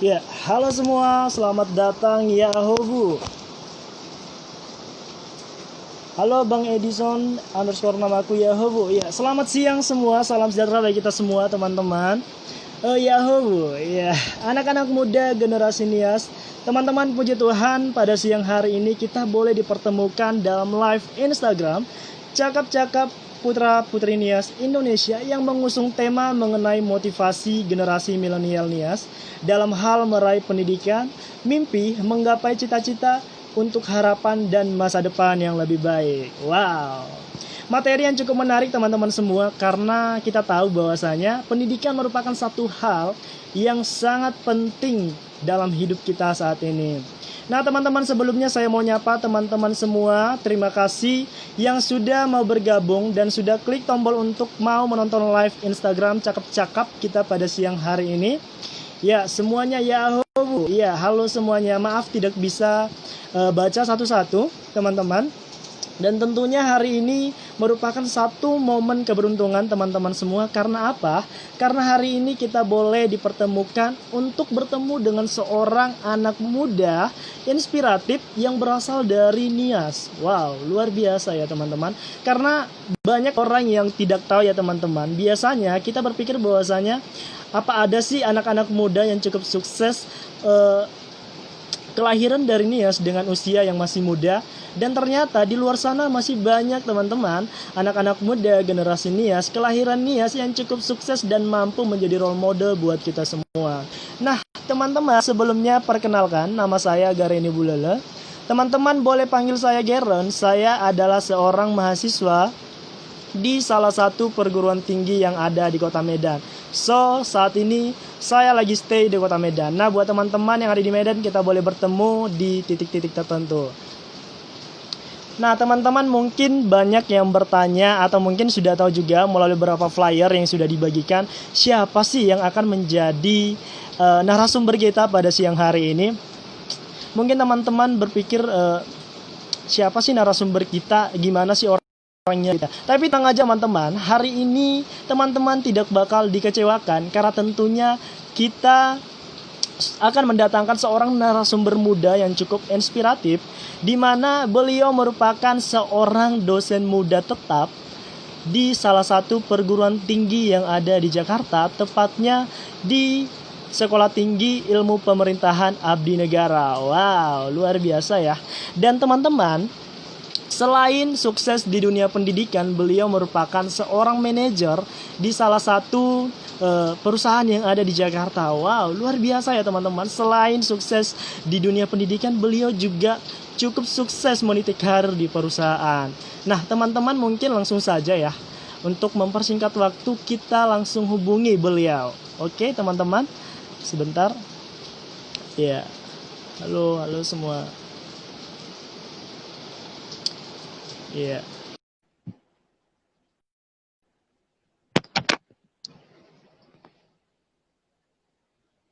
Ya, halo semua, selamat datang ya Hobu. Halo Bang Edison, underscore namaku ya Hobu. Ya, selamat siang semua, salam sejahtera bagi kita semua teman-teman. Ya Hobu, ya anak-anak muda generasi Nias, teman-teman puji Tuhan pada siang hari ini kita boleh dipertemukan dalam live Instagram Cakap-Cakap Putra Putri Nias Indonesia yang mengusung tema mengenai motivasi generasi milenial Nias dalam hal meraih pendidikan, mimpi, menggapai cita-cita untuk harapan dan masa depan yang lebih baik. Wow. Materi yang cukup menarik teman-teman semua karena kita tahu bahwasanya pendidikan merupakan satu hal yang sangat penting dalam hidup kita saat ini. Nah teman-teman, sebelumnya saya mau nyapa teman-teman semua. Terima kasih yang sudah mau bergabung dan sudah klik tombol untuk mau menonton live Instagram Cakap-Cakap kita pada siang hari ini. Ya semuanya ya halo. Ya halo semuanya, maaf tidak bisa baca satu-satu teman-teman. Dan tentunya hari ini merupakan satu momen keberuntungan teman-teman semua. Karena apa? Karena hari ini kita boleh dipertemukan untuk bertemu dengan seorang anak muda inspiratif yang berasal dari Nias. Wow, luar biasa ya teman-teman. Karena banyak orang yang tidak tahu ya teman-teman. Biasanya kita berpikir bahwasanya apa ada sih anak-anak muda yang cukup sukses kelahiran dari Nias dengan usia yang masih muda. Dan ternyata di luar sana masih banyak teman-teman anak-anak muda generasi Nias, kelahiran Nias yang cukup sukses dan mampu menjadi role model buat kita semua. Nah teman-teman, sebelumnya perkenalkan, nama saya Gareni Bulele. Teman-teman boleh panggil saya Geren. Saya adalah seorang mahasiswa di salah satu perguruan tinggi yang ada di kota Medan. So, saat ini saya lagi stay di kota Medan. Nah, buat teman-teman yang ada di Medan, kita boleh bertemu di titik-titik tertentu. Nah, teman-teman mungkin banyak yang bertanya atau mungkin sudah tahu juga melalui beberapa flyer yang sudah dibagikan, siapa sih yang akan menjadi narasumber kita pada siang hari ini. Mungkin teman-teman berpikir siapa sih narasumber kita, gimana sih orangnya kita. Tapi tenang aja teman-teman, hari ini teman-teman tidak bakal dikecewakan karena tentunya kita akan mendatangkan seorang narasumber muda yang cukup inspiratif, di mana beliau merupakan seorang dosen muda tetap di salah satu perguruan tinggi yang ada di Jakarta, tepatnya di Sekolah Tinggi Ilmu Pemerintahan Abdi Negara. Wow, luar biasa ya. Dan teman-teman, selain sukses di dunia pendidikan, beliau merupakan seorang manajer di salah satu perusahaan yang ada di Jakarta. Wow, luar biasa ya teman-teman. Selain sukses di dunia pendidikan, beliau juga cukup sukses meniti karir di perusahaan. Nah, teman-teman mungkin langsung saja ya. Untuk mempersingkat waktu, kita langsung hubungi beliau. Oke, teman-teman. Sebentar. Ya. Halo semua. Iya.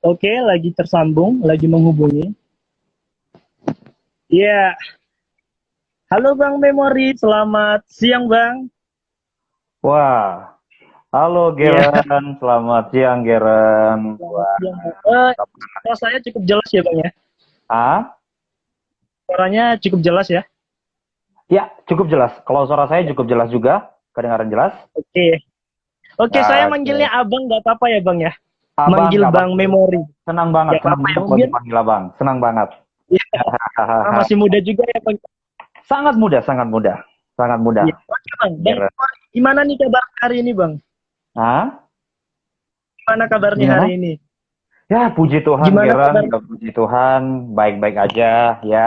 Oke, lagi tersambung, lagi menghubungi. Iya. Halo Bang Memori, selamat siang Bang. Wah, halo Iya, Geren, selamat siang Geren. selamat Wah, siang Bang. Suara saya cukup jelas ya Bang ya? ah, Suaranya cukup jelas ya? ya cukup jelas. Kalau suara saya cukup jelas juga, kedengaran jelas. Oke. Oke, saya manggilnya Oke, Abang, nggak apa-apa ya Bang ya? abang Manggil nggak Bang apa-apa. Memori. Nggak Senang apa-apa ya, banget kalau mungkin. dipanggil abang, senang banget. Iya, karena masih muda juga ya Bang. Sangat mudah, sangat mudah, sangat mudah. Iya. Oke Bang, Bang Geren. Memori, gimana nih kabar hari ini Bang? Ah, Gimana kabarnya hari gimana? ini? Ya, puji Tuhan Gimana Geren, kabar? ya puji Tuhan, baik-baik aja ya.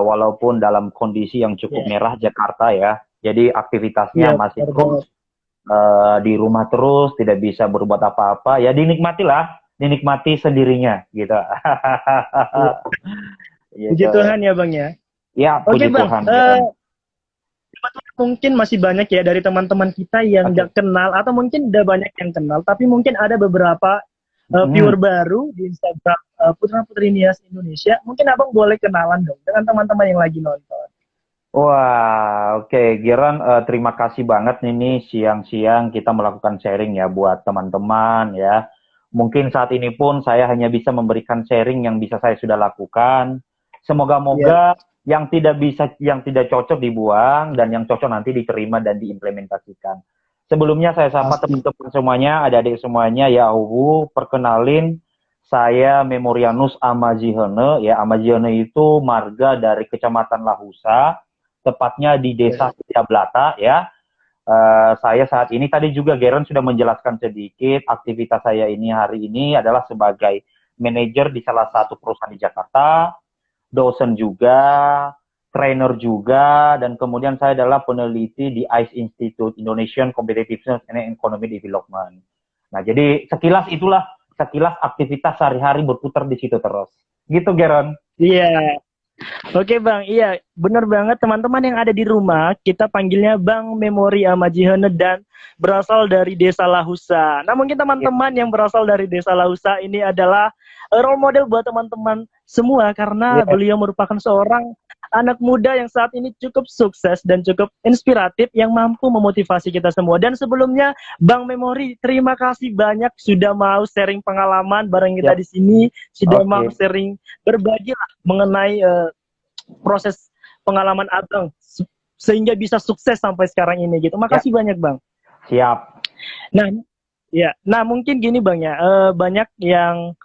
Walaupun dalam kondisi yang cukup Ya, merah Jakarta ya, jadi aktivitasnya iya, masih benar terus banget. di rumah terus, tidak bisa berbuat apa-apa, ya dinikmatilah, dinikmati sendirinya gitu. Iya. Puji Gitu. Tuhan ya Bang ya. Ya, Oke puji Bang, Tuhan, Geren. mungkin masih banyak ya dari teman-teman kita yang Oke. nggak kenal atau mungkin udah banyak yang kenal, tapi mungkin ada beberapa Hmm. viewer baru di Instagram Putra Putri Nias Indonesia. Mungkin Abang boleh kenalan dong dengan teman-teman yang lagi nonton. Wah, oke, Giran, terima kasih banget ini siang-siang kita melakukan sharing ya buat teman-teman ya. Mungkin saat ini pun saya hanya bisa memberikan sharing yang bisa saya sudah lakukan. Semoga-moga yang tidak cocok dibuang dan yang cocok nanti diterima dan diimplementasikan. Sebelumnya saya sapa Pasti. teman-teman semuanya, adik-adik semuanya, ya Allah, perkenalin saya Memorianus Amajihene, ya Amajihene itu marga dari Kecamatan Lahusa, tepatnya di Desa Setiablata, ya. Saya saat ini tadi juga Geren sudah menjelaskan sedikit aktivitas saya ini hari ini adalah sebagai manajer di salah satu perusahaan di Jakarta, dosen juga, trainer juga, dan kemudian saya adalah peneliti di ICE Institute, Indonesian Competitiveness and Economic Development. Nah, jadi sekilas aktivitas sehari-hari berputar di situ terus. Gitu, Geren. Iya. Oke Bang, iya benar banget teman-teman yang ada di rumah, kita panggilnya Bang Memori Amajihene dan berasal dari Desa Lahusa. Nah mungkin teman-teman yang berasal dari Desa Lahusa ini adalah role model buat teman-teman semua karena beliau merupakan seorang anak muda yang saat ini cukup sukses dan cukup inspiratif yang mampu memotivasi kita semua. Dan sebelumnya Bang Memori, terima kasih banyak sudah mau sharing pengalaman bareng kita di sini, sudah mau sharing berbagi lah mengenai proses pengalaman Abang sehingga bisa sukses sampai sekarang ini gitu. Makasih banyak Bang. Siap. Nah, ya, nah mungkin gini Bang ya, banyak yang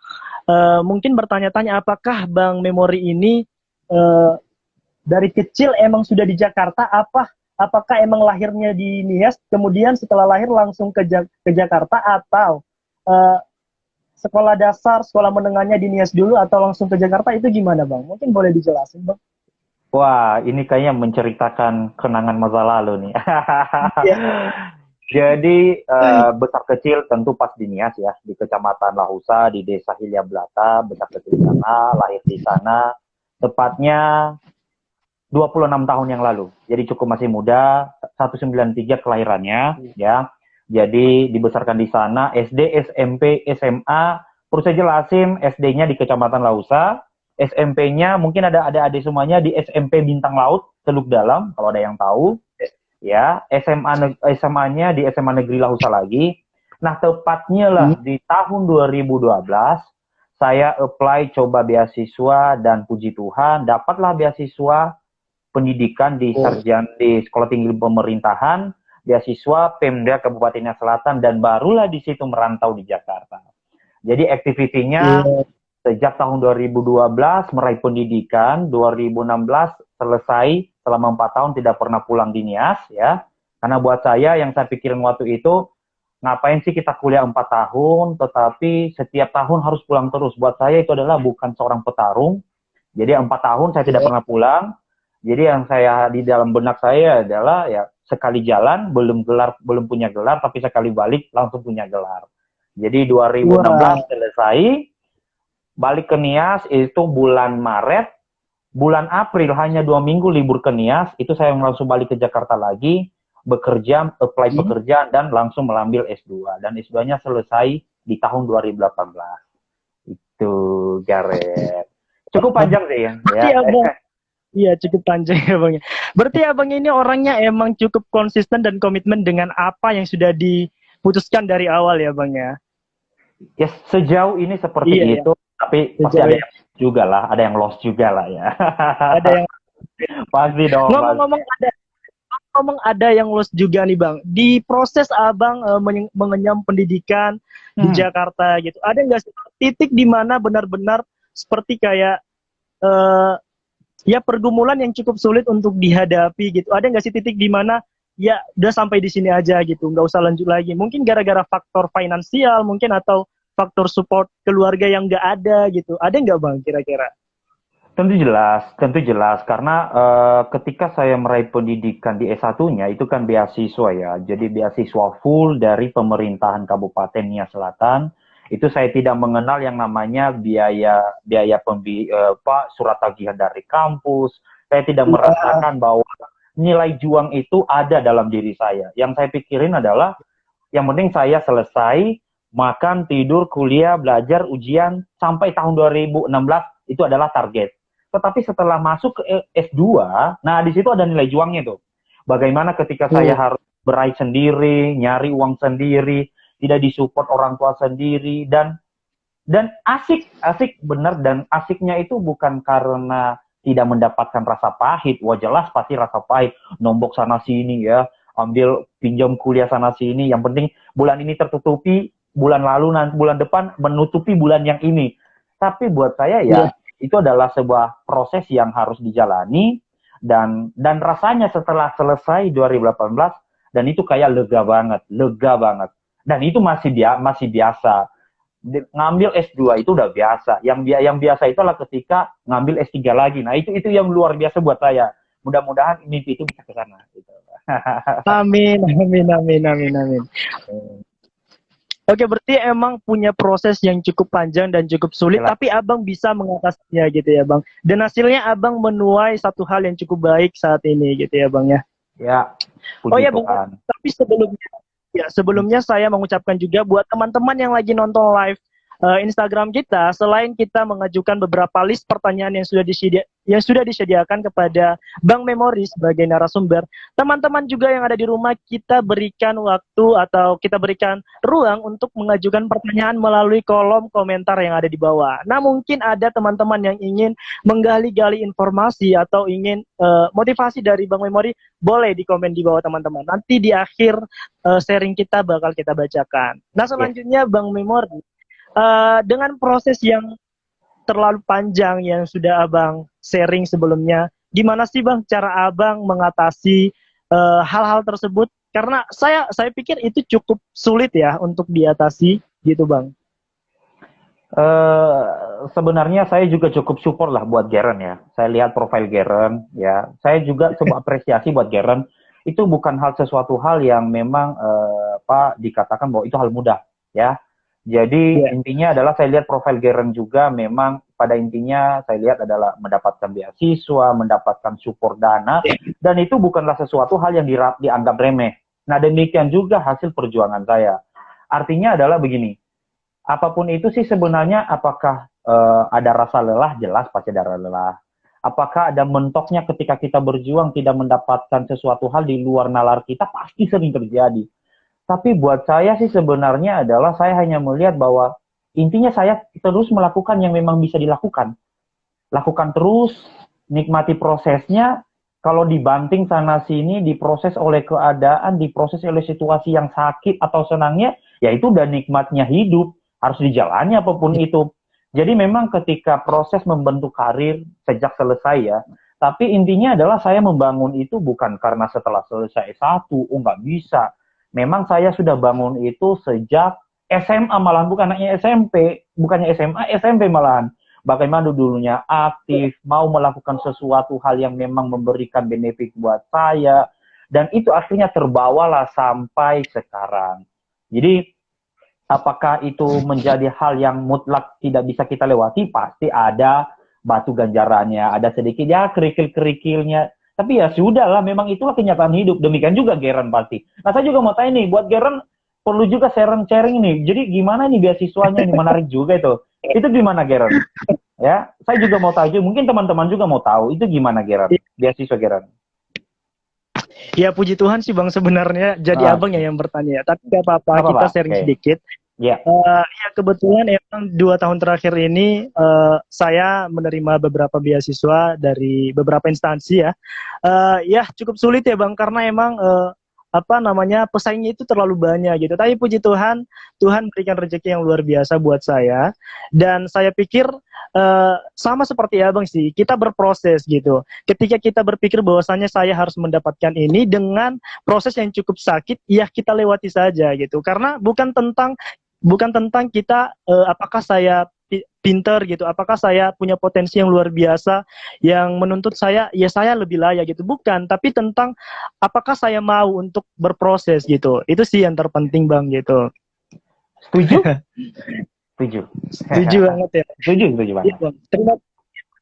mungkin bertanya-tanya apakah Bang Memori ini dari kecil emang sudah di Jakarta, apakah emang lahirnya di Nias, kemudian setelah lahir langsung ke Jakarta, atau sekolah dasar, sekolah menengahnya di Nias dulu, atau langsung ke Jakarta, itu gimana Bang? Mungkin boleh dijelasin Bang? Wah, ini kayaknya menceritakan kenangan masa lalu nih. Jadi besar kecil tentu pas di Nias ya, di Kecamatan Lahusa, di Desa Hilyablata, besar kecil di sana, lahir di sana, tepatnya 26 tahun yang lalu. Jadi cukup masih muda, 193 kelahirannya, ya. Jadi dibesarkan di sana, SD, SMP, SMA, perlu saya jelasin, SD-nya di Kecamatan Lahusa, SMP-nya mungkin ada adik semuanya di SMP Bintang Laut, Teluk Dalam, kalau ada yang tahu. Ya, SMA-nya di SMA Negeri Lahusa lagi. Nah, tepatnya lah di tahun 2012, saya apply coba beasiswa dan puji Tuhan, dapatlah beasiswa pendidikan di di Sekolah Tinggi Pemerintahan, beasiswa Pemda Kabupaten Nias Selatan, dan barulah di situ merantau di Jakarta. Jadi aktivitinya sejak tahun 2012 meraih pendidikan, 2016 selesai selama 4 tahun tidak pernah pulang di Nias ya. Karena buat saya yang saya pikirin waktu itu, ngapain sih kita kuliah 4 tahun tetapi setiap tahun harus pulang terus. Buat saya itu adalah bukan seorang petarung. Jadi 4 tahun saya tidak pernah pulang. Jadi yang saya di dalam benak saya adalah ya sekali jalan belum punya gelar, tapi sekali balik langsung punya gelar. Jadi 2016 selesai, balik ke Nias itu bulan Maret, bulan April hanya 2 minggu libur ke Nias, itu saya langsung balik ke Jakarta lagi, bekerja, apply pekerjaan, dan langsung mengambil S2. Dan S2-nya selesai di tahun 2018. Itu, Gareth. Cukup panjang sih ya. Iya, cukup panjang ya Bang. Berarti Abang ini orangnya emang cukup konsisten dan komitmen dengan apa yang sudah diputuskan dari awal ya Bang ya? Ya, sejauh ini seperti itu. Tapi pasti ada yang juga lah, ada yang lost juga lah ya. Ada yang pasti dong. Ngomong ada yang lost juga nih Bang. Di proses Abang mengenyam pendidikan di Jakarta gitu, ada nggak sih titik di mana benar-benar seperti kayak ya pergumulan yang cukup sulit untuk dihadapi gitu? Ada nggak sih titik di mana ya udah sampai di sini aja gitu, nggak usah lanjut lagi? Mungkin gara-gara faktor finansial mungkin, atau faktor support keluarga yang nggak ada gitu. Ada nggak Bang kira-kira? Tentu jelas. Karena ketika saya meraih pendidikan di S1-nya, itu kan beasiswa ya. Jadi beasiswa full dari pemerintahan Kabupaten Nias Selatan. Itu saya tidak mengenal yang namanya biaya surat tagihan dari kampus. Saya tidak merasakan bahwa nilai juang itu ada dalam diri saya. Yang saya pikirin adalah, yang penting saya selesai, makan, tidur, kuliah, belajar, ujian, sampai tahun 2016 itu adalah target. Tetapi setelah masuk ke S2, nah di situ ada nilai juangnya tuh. Bagaimana ketika saya harus berai sendiri, nyari uang sendiri, tidak disupport orang tua sendiri, dan asik benar, dan asiknya itu bukan karena tidak mendapatkan rasa pahit. Wah jelas pasti rasa pahit, nombok sana sini ya, ambil pinjam kuliah sana sini, yang penting bulan ini tertutupi, bulan lalu nanti bulan depan menutupi bulan yang ini. Tapi buat saya ya itu adalah sebuah proses yang harus dijalani, dan rasanya setelah selesai 2018, dan itu kayak lega banget, dan itu masih biasa. Ngambil S2 itu udah biasa. Yang biasa itu adalah ketika ngambil S3 lagi. Nah, itu yang luar biasa buat saya. Mudah-mudahan mimpi itu bisa ke sana gitu. Amin, amin, amin, amin, amin. Oke, berarti emang punya proses yang cukup panjang dan cukup sulit, Jelas. tapi abang bisa mengatasinya gitu ya bang. Dan hasilnya abang menuai satu hal yang cukup baik saat ini gitu ya bang ya. Ya, puji Oh ya Tuhan. bang, tapi sebelumnya saya mengucapkan juga buat teman-teman yang lagi nonton live Instagram kita, selain kita mengajukan beberapa list pertanyaan yang sudah disediakan kepada Bang Memori sebagai narasumber, teman-teman juga yang ada di rumah kita berikan waktu atau kita berikan ruang untuk mengajukan pertanyaan melalui kolom komentar yang ada di bawah. Nah, mungkin ada teman-teman yang ingin menggali-gali informasi atau ingin motivasi dari Bang Memori, boleh di komen di bawah teman-teman. Nanti di akhir sharing kita bakal kita bacakan. Nah, selanjutnya Bang Memori, dengan proses yang terlalu panjang yang sudah abang sharing sebelumnya, gimana sih bang cara abang mengatasi hal-hal tersebut? Karena saya pikir itu cukup sulit ya untuk diatasi gitu bang. Sebenarnya saya juga cukup support lah buat Geren ya. Saya lihat profil Geren ya. Saya juga coba apresiasi buat Geren. Itu bukan sesuatu hal yang memang dikatakan bahwa itu hal mudah ya. Jadi intinya adalah saya lihat profil Geren juga, memang pada intinya saya lihat adalah mendapatkan beasiswa, mendapatkan support dana, dan itu bukanlah sesuatu hal yang dianggap remeh. Nah, demikian juga hasil perjuangan saya. Artinya adalah begini, apapun itu sih sebenarnya, apakah ada rasa lelah? Jelas pasti ada lelah. Apakah ada mentoknya ketika kita berjuang tidak mendapatkan sesuatu hal di luar nalar kita? Pasti sering terjadi. Tapi buat saya sih sebenarnya adalah saya hanya melihat bahwa intinya saya terus melakukan yang memang bisa dilakukan. Lakukan terus, nikmati prosesnya. Kalau dibanting sana sini, diproses oleh keadaan, diproses oleh situasi yang sakit atau senangnya, ya itu udah nikmatnya hidup. Harus dijalani apapun itu. Jadi memang ketika proses membentuk karir sejak selesai ya, tapi intinya adalah saya membangun itu bukan karena setelah selesai S1, nggak bisa. Memang saya sudah bangun itu sejak SMA malahan, bukan hanya SMP, bukannya SMA, SMP malahan. Bagaimana dulunya aktif, mau melakukan sesuatu hal yang memang memberikan benefit buat saya, dan itu akhirnya terbawalah sampai sekarang. Jadi, apakah itu menjadi hal yang mutlak tidak bisa kita lewati? Pasti ada batu ganjarannya, ada sedikit ya kerikil-kerikilnya. Tapi ya sudah lah, memang itulah kenyataan hidup. Demikian juga Geren pasti. Nah, saya juga mau tanya nih, buat Geren perlu juga sharing nih. Jadi gimana nih beasiswanya ini, menarik juga itu. Itu gimana Geren? Ya, saya juga mau tahu. Mungkin teman-teman juga mau tahu itu gimana Geren, beasiswa Geren. Ya puji Tuhan sih bang, sebenarnya jadi abang ya yang bertanya ya. Tapi gak apa-apa, kita sharing sedikit. Ya, kebetulan emang 2 tahun terakhir ini saya menerima beberapa beasiswa dari beberapa instansi ya. Ya cukup sulit ya bang, karena emang pesaingnya itu terlalu banyak gitu. Tapi puji Tuhan, Tuhan berikan rezeki yang luar biasa buat saya. Dan saya pikir sama seperti abang sih, kita berproses gitu. Ketika kita berpikir bahwasannya saya harus mendapatkan ini dengan proses yang cukup sakit, ya kita lewati saja gitu. Karena bukan tentang kita apakah saya pinter gitu, apakah saya punya potensi yang luar biasa yang menuntut saya lebih layak gitu, bukan, tapi tentang apakah saya mau untuk berproses gitu. Itu sih yang terpenting bang gitu. Setuju? Setuju banget ya. Setuju banget.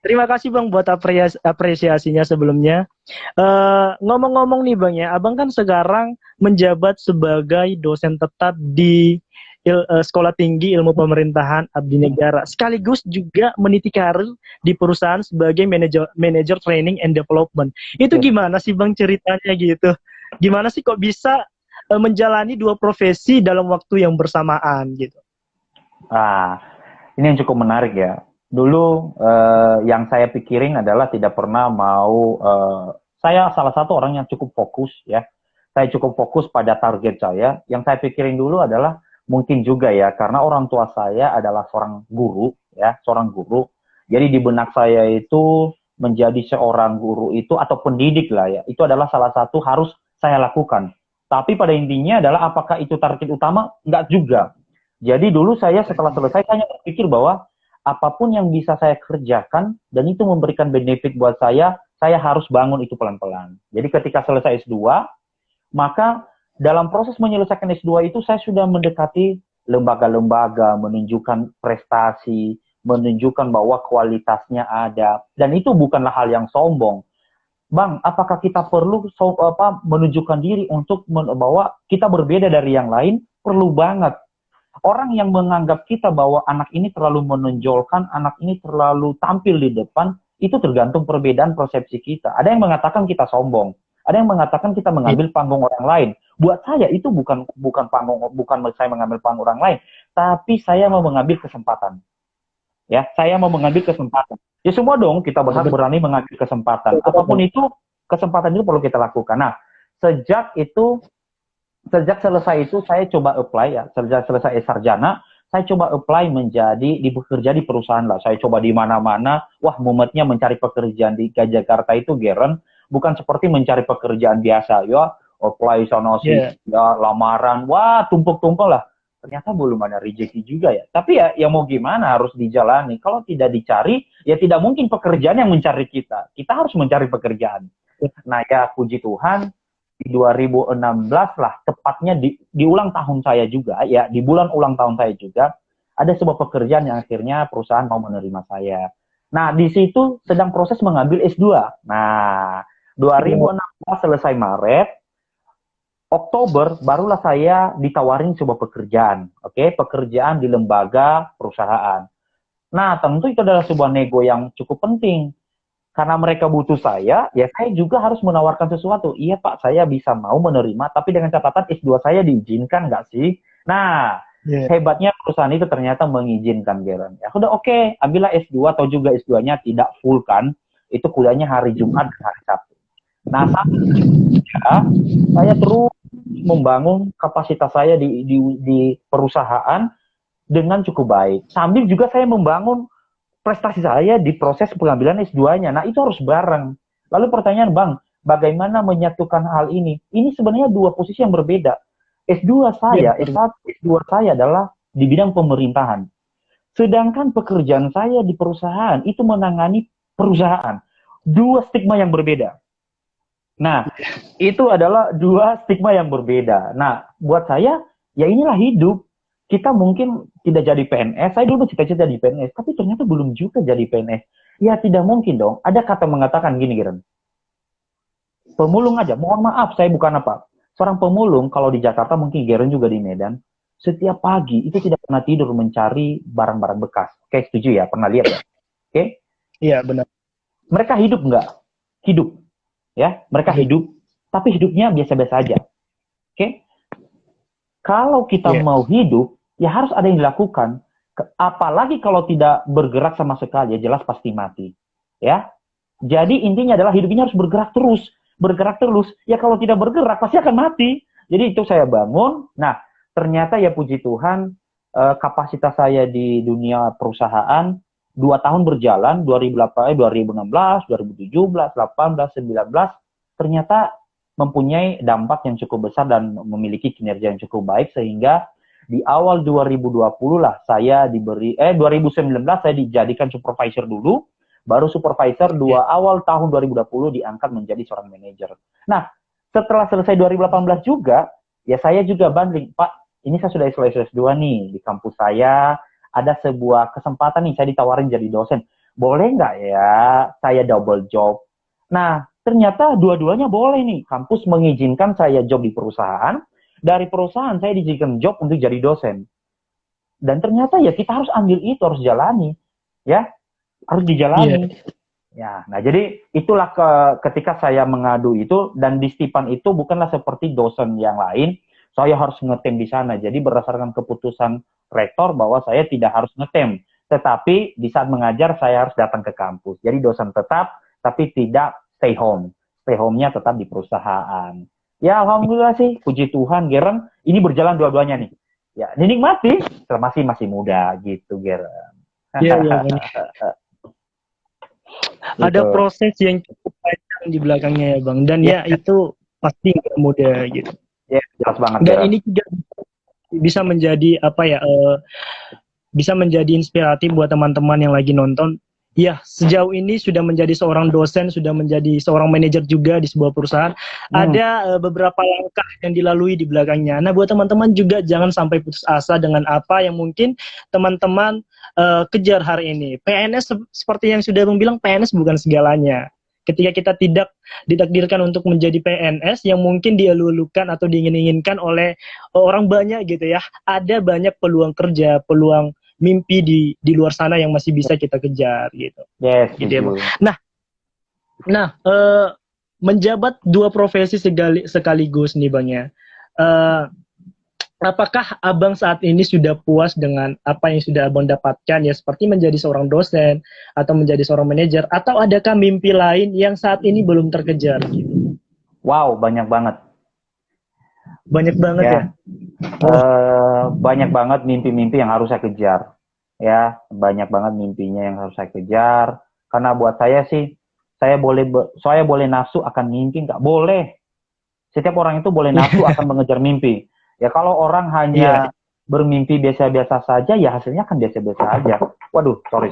Terima kasih bang buat apresiasinya sebelumnya. Ngomong-ngomong nih bang ya, abang kan sekarang menjabat sebagai dosen tetap di Sekolah Tinggi Ilmu Pemerintahan Abdi Negara, sekaligus juga meniti karir di perusahaan sebagai manajer training and development. Itu gimana sih bang ceritanya gitu? Gimana sih kok bisa menjalani dua profesi dalam waktu yang bersamaan gitu. Ah, ini yang cukup menarik ya. Dulu yang saya pikirin adalah tidak pernah mau, saya salah satu orang yang cukup fokus ya. Saya cukup fokus pada target saya. Yang saya pikirin dulu adalah mungkin juga ya, karena orang tua saya adalah seorang guru ya, seorang guru. Jadi di benak saya itu menjadi seorang guru itu atau pendidik lah ya, itu adalah salah satu harus saya lakukan. Tapi pada intinya adalah apakah itu target utama? Enggak juga. Jadi dulu saya setelah selesai saya berpikir bahwa apapun yang bisa saya kerjakan dan itu memberikan benefit buat saya harus bangun itu pelan-pelan. Jadi ketika selesai S2, maka dalam proses menyelesaikan S2 itu saya sudah mendekati lembaga-lembaga, menunjukkan prestasi, menunjukkan bahwa kualitasnya ada. Dan itu bukanlah hal yang sombong. Bang, apakah kita perlu menunjukkan diri untuk bahwa kita berbeda dari yang lain? Perlu banget. Orang yang menganggap kita bahwa anak ini terlalu menonjolkan, anak ini terlalu tampil di depan, itu tergantung perbedaan persepsi kita. Ada yang mengatakan kita sombong, ada yang mengatakan kita mengambil panggung orang lain. Buat saya itu bukan saya mengambil panggung orang lain, tapi saya mau mengambil kesempatan. Ya, saya mau mengambil kesempatan. Ya semua dong kita berani mengambil kesempatan. Apapun itu, kesempatan itu perlu kita lakukan. Nah, sejak selesai itu saya coba apply ya, sejak selesai sarjana, saya coba apply bekerja di perusahaan lah. Saya coba di mana-mana. Wah, mumetnya mencari pekerjaan di Jakarta itu Geren, bukan seperti mencari pekerjaan biasa ya, apply sana sini, ya lamaran, wah tumpuk-tumpuk lah. Ternyata belum ada rezeki juga ya. Tapi ya mau gimana, harus dijalani. Kalau tidak dicari, ya tidak mungkin pekerjaan yang mencari kita. Kita harus mencari pekerjaan. Nah ya puji Tuhan, di 2016 lah, tepatnya di ulang tahun saya juga, ya di bulan ulang tahun saya juga, ada sebuah pekerjaan yang akhirnya perusahaan mau menerima saya. Nah, di situ sedang proses mengambil S2. Nah, 2016 selesai Maret, Oktober barulah saya ditawarin sebuah pekerjaan, pekerjaan di lembaga perusahaan. Nah, tentu itu adalah sebuah nego yang cukup penting. Karena mereka butuh saya, ya saya juga harus menawarkan sesuatu. Iya Pak, saya bisa mau menerima, tapi dengan catatan S2 saya diizinkan nggak sih? Nah, hebatnya perusahaan itu ternyata mengizinkan, Geren. Ya udah oke, ambillah S2 atau juga S2-nya tidak full kan. Itu kuliahnya hari Jumat dan hari Sabtu. Nah, saat itu saya terus membangun kapasitas saya di perusahaan dengan cukup baik. Sambil juga saya membangun prestasi saya di proses pengambilan S2-nya. Nah, itu harus bareng. Lalu pertanyaan, Bang, bagaimana menyatukan hal ini? Ini sebenarnya dua posisi yang berbeda. S2 saya, S2 saya adalah di bidang pemerintahan. Sedangkan pekerjaan saya di perusahaan itu menangani perusahaan. Dua stigma yang berbeda. Nah, itu adalah dua stigma yang berbeda. Nah, buat saya, ya inilah hidup. Kita mungkin tidak jadi PNS, saya dulu cita-cita di PNS, tapi ternyata belum juga jadi PNS. Ya tidak mungkin dong, ada kata mengatakan gini, Geren. Pemulung aja, mohon maaf, saya bukan apa. Seorang pemulung, kalau di Jakarta, mungkin Geren juga di Medan, setiap pagi itu tidak pernah tidur mencari barang-barang bekas. Oke, setuju ya? Pernah lihat ya? Oke? Iya, benar. Mereka hidup nggak? Hidup. Ya, mereka hidup, tapi hidupnya biasa-biasa aja. Oke? Kalau kita mau hidup, ya harus ada yang dilakukan. Apalagi kalau tidak bergerak sama sekali, ya jelas pasti mati. Ya. Jadi intinya adalah hidup ini harus bergerak terus. Bergerak terus. Ya kalau tidak bergerak, pasti akan mati. Jadi itu saya bangun. Nah, ternyata ya puji Tuhan, kapasitas saya di dunia perusahaan 2 tahun berjalan, 2016, 2017, 18, 19, ternyata mempunyai dampak yang cukup besar dan memiliki kinerja yang cukup baik, sehingga di awal 2020 lah saya 2019 saya dijadikan supervisor dulu, baru supervisor awal tahun 2020 diangkat menjadi seorang manajer. Nah, setelah selesai 2018 juga, ya saya juga banding, Pak, ini saya sudah selesai S2 nih, di kampus saya ada sebuah kesempatan nih, saya ditawarin jadi dosen. Boleh nggak ya saya double job? Nah, ternyata dua-duanya boleh nih. Kampus mengizinkan saya job di perusahaan. Dari perusahaan saya diizinkan job untuk jadi dosen. Dan ternyata ya kita harus ambil itu, harus jalani. Ya, harus dijalani. Ya, nah jadi itulah ketika saya mengadu itu, dan di Stipan itu bukanlah seperti dosen yang lain. saya harus ngetem di sana. Jadi berdasarkan keputusan rektor bahwa saya tidak harus ngetem. Tetapi di saat mengajar saya harus datang ke kampus. Jadi dosen tetap, tapi tidak stay home. Stay home-nya tetap di perusahaan. Ya alhamdulillah sih, puji Tuhan, Geren. Ini berjalan dua-duanya nih. Ya, dinikmati, masih muda gitu, Geren. Iya, iya, Bang. Ada Gitu. proses yang cukup panjang di belakangnya ya, Bang. Dan ya itu pasti nggak mudah gitu. Ya, jelas banget, Dan Geren. ini juga bisa menjadi apa ya? Bisa menjadi inspiratif buat teman-teman yang lagi nonton. Ya, sejauh ini sudah menjadi seorang dosen, sudah menjadi seorang manajer juga di sebuah perusahaan. Ada beberapa langkah yang dilalui di belakangnya. Nah, buat teman-teman juga jangan sampai putus asa dengan apa yang mungkin teman-teman kejar hari ini. PNS seperti yang sudah Bang bilang, PNS bukan segalanya. Ketika kita tidak ditakdirkan untuk menjadi PNS yang mungkin dielu-elukan atau diingin-inginkan oleh orang banyak gitu ya, ada banyak peluang kerja, peluang mimpi di luar sana yang masih bisa kita kejar gitu. Yes, Gitu ya, Bang. Nah, menjabat dua profesi sekaligus nih, Bang ya. Apakah Abang saat ini sudah puas dengan apa yang sudah Abang dapatkan ya, seperti menjadi seorang dosen atau menjadi seorang manajer, atau adakah mimpi lain yang saat ini belum terkejar gitu? Wow, banyak banget. Banyak banget ya. Banyak banget mimpi-mimpi yang harus saya kejar. Ya, banyak banget mimpinya yang harus saya kejar. Karena buat saya sih, saya boleh nafsu akan mimpi, nggak boleh. Setiap orang itu boleh nafsu akan mengejar mimpi. Ya kalau orang hanya bermimpi biasa-biasa saja, ya hasilnya akan biasa-biasa aja. Waduh, sorry.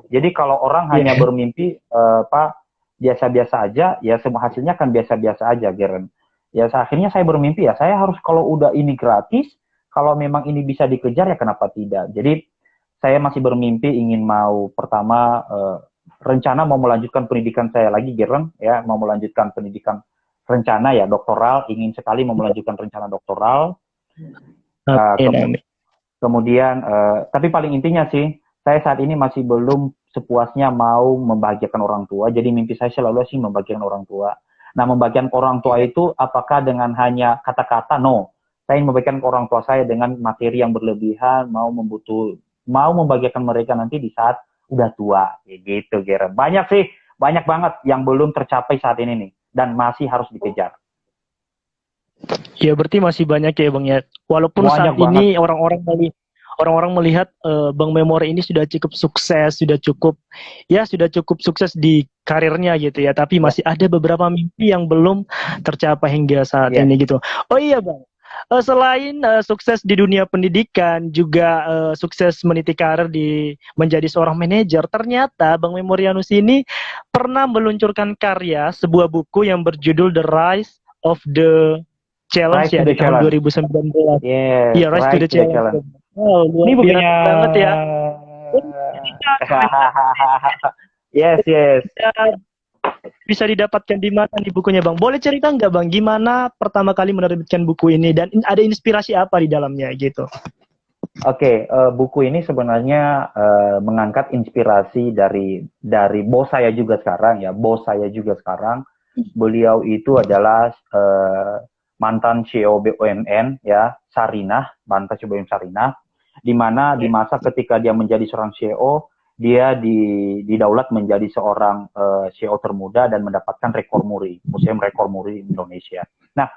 Jadi kalau orang hanya bermimpi biasa-biasa aja, ya semua hasilnya akan biasa-biasa aja, Geren. Ya akhirnya saya bermimpi ya, saya harus kalau udah ini gratis, kalau memang ini bisa dikejar ya kenapa tidak. Jadi saya masih bermimpi ingin mau pertama rencana mau melanjutkan pendidikan saya lagi, Geren, ya mau melanjutkan pendidikan rencana ya doktoral, ingin sekali mau melanjutkan rencana doktoral. Kemudian, tapi paling intinya sih, saya saat ini masih belum sepuasnya mau membahagiakan orang tua. Jadi mimpi saya selalu sih membahagiakan orang tua. Nah, membagikan orang tua itu apakah dengan hanya kata-kata? No. Saya ingin membagikan ke orang tua saya dengan materi yang berlebihan, mau membagikan mereka nanti di saat udah tua. Gitu, Geren. Banyak banget yang belum tercapai saat ini nih. Dan masih harus dikejar. Ya, berarti masih banyak ya, Bang ya. Walaupun banyak saat ini orang-orang melihat Bang Memori ini sudah cukup sukses, sudah cukup sukses di karirnya gitu ya, tapi masih ada beberapa mimpi yang belum tercapai hingga saat ini gitu. Oh iya, Bang. Selain sukses di dunia pendidikan, juga sukses meniti karir menjadi seorang manajer, ternyata Bang Memorianus ini pernah meluncurkan karya sebuah buku yang berjudul The Rise of the Challenge ya di tahun 2019. Iya, Rise to the Challenge. Oh, ini bukunya banget ya. Yes. Bisa didapatkan di mana nih bukunya, Bang? Boleh cerita nggak, Bang, gimana pertama kali menerbitkan buku ini dan ada inspirasi apa di dalamnya gitu? Oke, buku ini sebenarnya mengangkat inspirasi dari bos saya juga sekarang ya. Bos saya juga sekarang, beliau itu adalah mantan CEO BUMN ya, Sarinah, mantan CEO BUMN Sarinah, di mana di masa ketika dia menjadi seorang CEO, dia didaulat menjadi seorang CEO termuda dan mendapatkan rekor muri, Museum Rekor Muri Indonesia. Nah,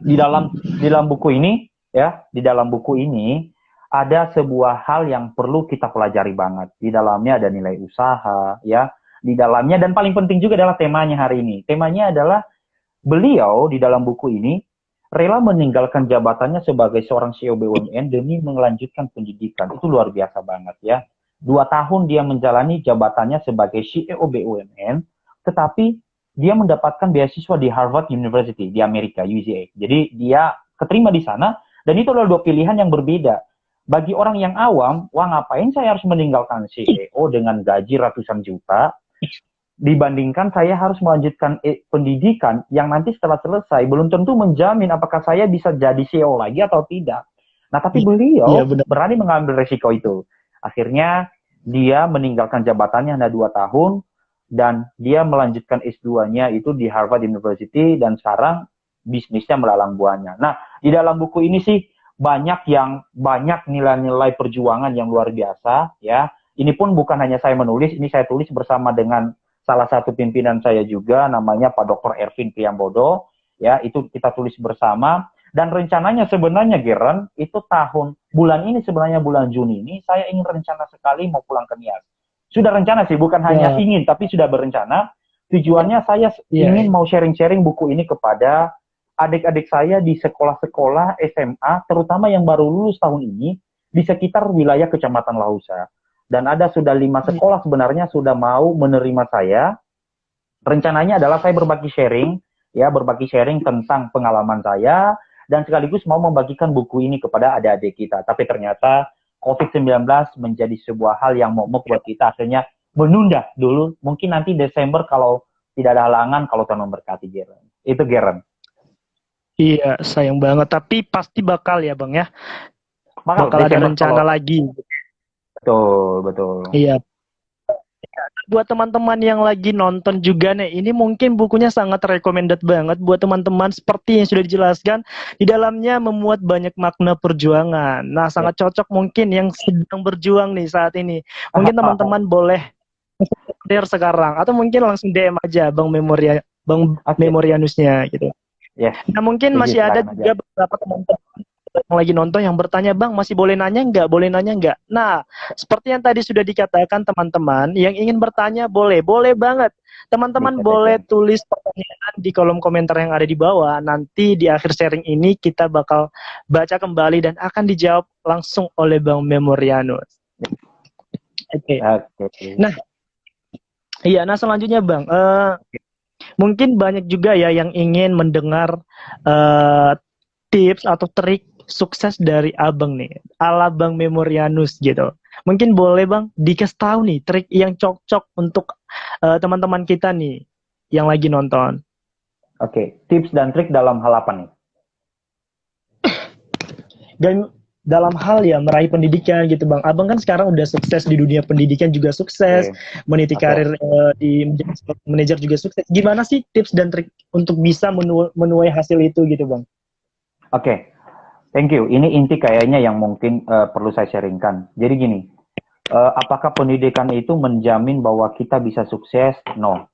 di dalam buku ini ya, di dalam buku ini ada sebuah hal yang perlu kita pelajari banget. Di dalamnya ada nilai usaha ya, di dalamnya, dan paling penting juga adalah temanya hari ini. Temanya adalah beliau di dalam buku ini rela meninggalkan jabatannya sebagai seorang CEO BUMN demi melanjutkan pendidikan. Itu luar biasa banget ya. 2 tahun dia menjalani jabatannya sebagai CEO BUMN, tetapi dia mendapatkan beasiswa di Harvard University di Amerika, UCA. Jadi dia keterima di sana, dan itu adalah 2 pilihan yang berbeda. Bagi orang yang awam, wah ngapain saya harus meninggalkan CEO dengan gaji ratusan juta, dibandingkan saya harus melanjutkan pendidikan yang nanti setelah selesai belum tentu menjamin apakah saya bisa jadi CEO lagi atau tidak. Nah, tapi beliau berani mengambil resiko itu. Akhirnya dia meninggalkan jabatannya hanya 2 tahun dan dia melanjutkan S2-nya itu di Harvard University, dan sekarang bisnisnya melalang buahnya. Nah, di dalam buku ini sih banyak nilai-nilai perjuangan yang luar biasa ya. Ini pun bukan hanya saya menulis, ini saya tulis bersama dengan salah satu pimpinan saya juga, namanya Pak Dr. Ervin Priambodo. Ya, itu kita tulis bersama. Dan rencananya sebenarnya Geren, itu bulan ini sebenarnya bulan Juni ini, saya ingin rencana sekali mau pulang ke Nias. Sudah rencana sih, bukan hanya ingin, tapi sudah berencana. Tujuannya saya ingin mau sharing-sharing buku ini kepada adik-adik saya di sekolah-sekolah SMA, terutama yang baru lulus tahun ini, di sekitar wilayah Kecamatan Lahusa. Dan ada sudah 5 sekolah sebenarnya sudah mau menerima saya. Rencananya adalah saya berbagi sharing tentang pengalaman saya, dan sekaligus mau membagikan buku ini kepada adik-adik kita. Tapi ternyata COVID-19 menjadi sebuah hal yang momok buat kita, akhirnya menunda dulu. Mungkin nanti Desember kalau tidak ada halangan, kalau Tuhan memberkati, Geren. Itu Geren. Iya, sayang banget. Tapi pasti bakal ya Bang ya. Bakal ada rencana lagi. Betul. Iya. Buat teman-teman yang lagi nonton juga nih, ini mungkin bukunya sangat recommended banget buat teman-teman, seperti yang sudah dijelaskan di dalamnya memuat banyak makna perjuangan. Nah, sangat cocok mungkin yang sedang berjuang nih saat ini. Mungkin teman-teman boleh share sekarang atau mungkin langsung DM aja Bang Memorianusnya gitu. Nah, mungkin masih ada juga beberapa teman-teman yang lagi nonton yang bertanya, Bang, masih boleh nanya nggak? Boleh nanya nggak? Nah, seperti yang tadi sudah dikatakan teman-teman, yang ingin bertanya boleh banget. Teman-teman boleh tulis pertanyaan di kolom komentar yang ada di bawah. Nanti di akhir sharing ini kita bakal baca kembali dan akan dijawab langsung oleh Bang Memorianus. Oke. Nah selanjutnya Bang, mungkin banyak juga ya yang ingin mendengar tips atau trik sukses dari Abang nih, ala Bang Memorianus gitu. Mungkin boleh Bang dikasih tahu nih trik yang cocok untuk teman-teman kita nih yang lagi nonton. Oke, tips dan trik dalam hal apa nih? Dan dalam hal ya meraih pendidikan gitu Bang. Abang kan sekarang udah sukses di dunia pendidikan, juga sukses, meniti karir di manajer juga sukses. Gimana sih tips dan trik untuk bisa menuai hasil itu gitu Bang? Oke. Thank you. Ini inti kayaknya yang mungkin perlu saya sharingkan. Jadi gini, apakah pendidikan itu menjamin bahwa kita bisa sukses? No.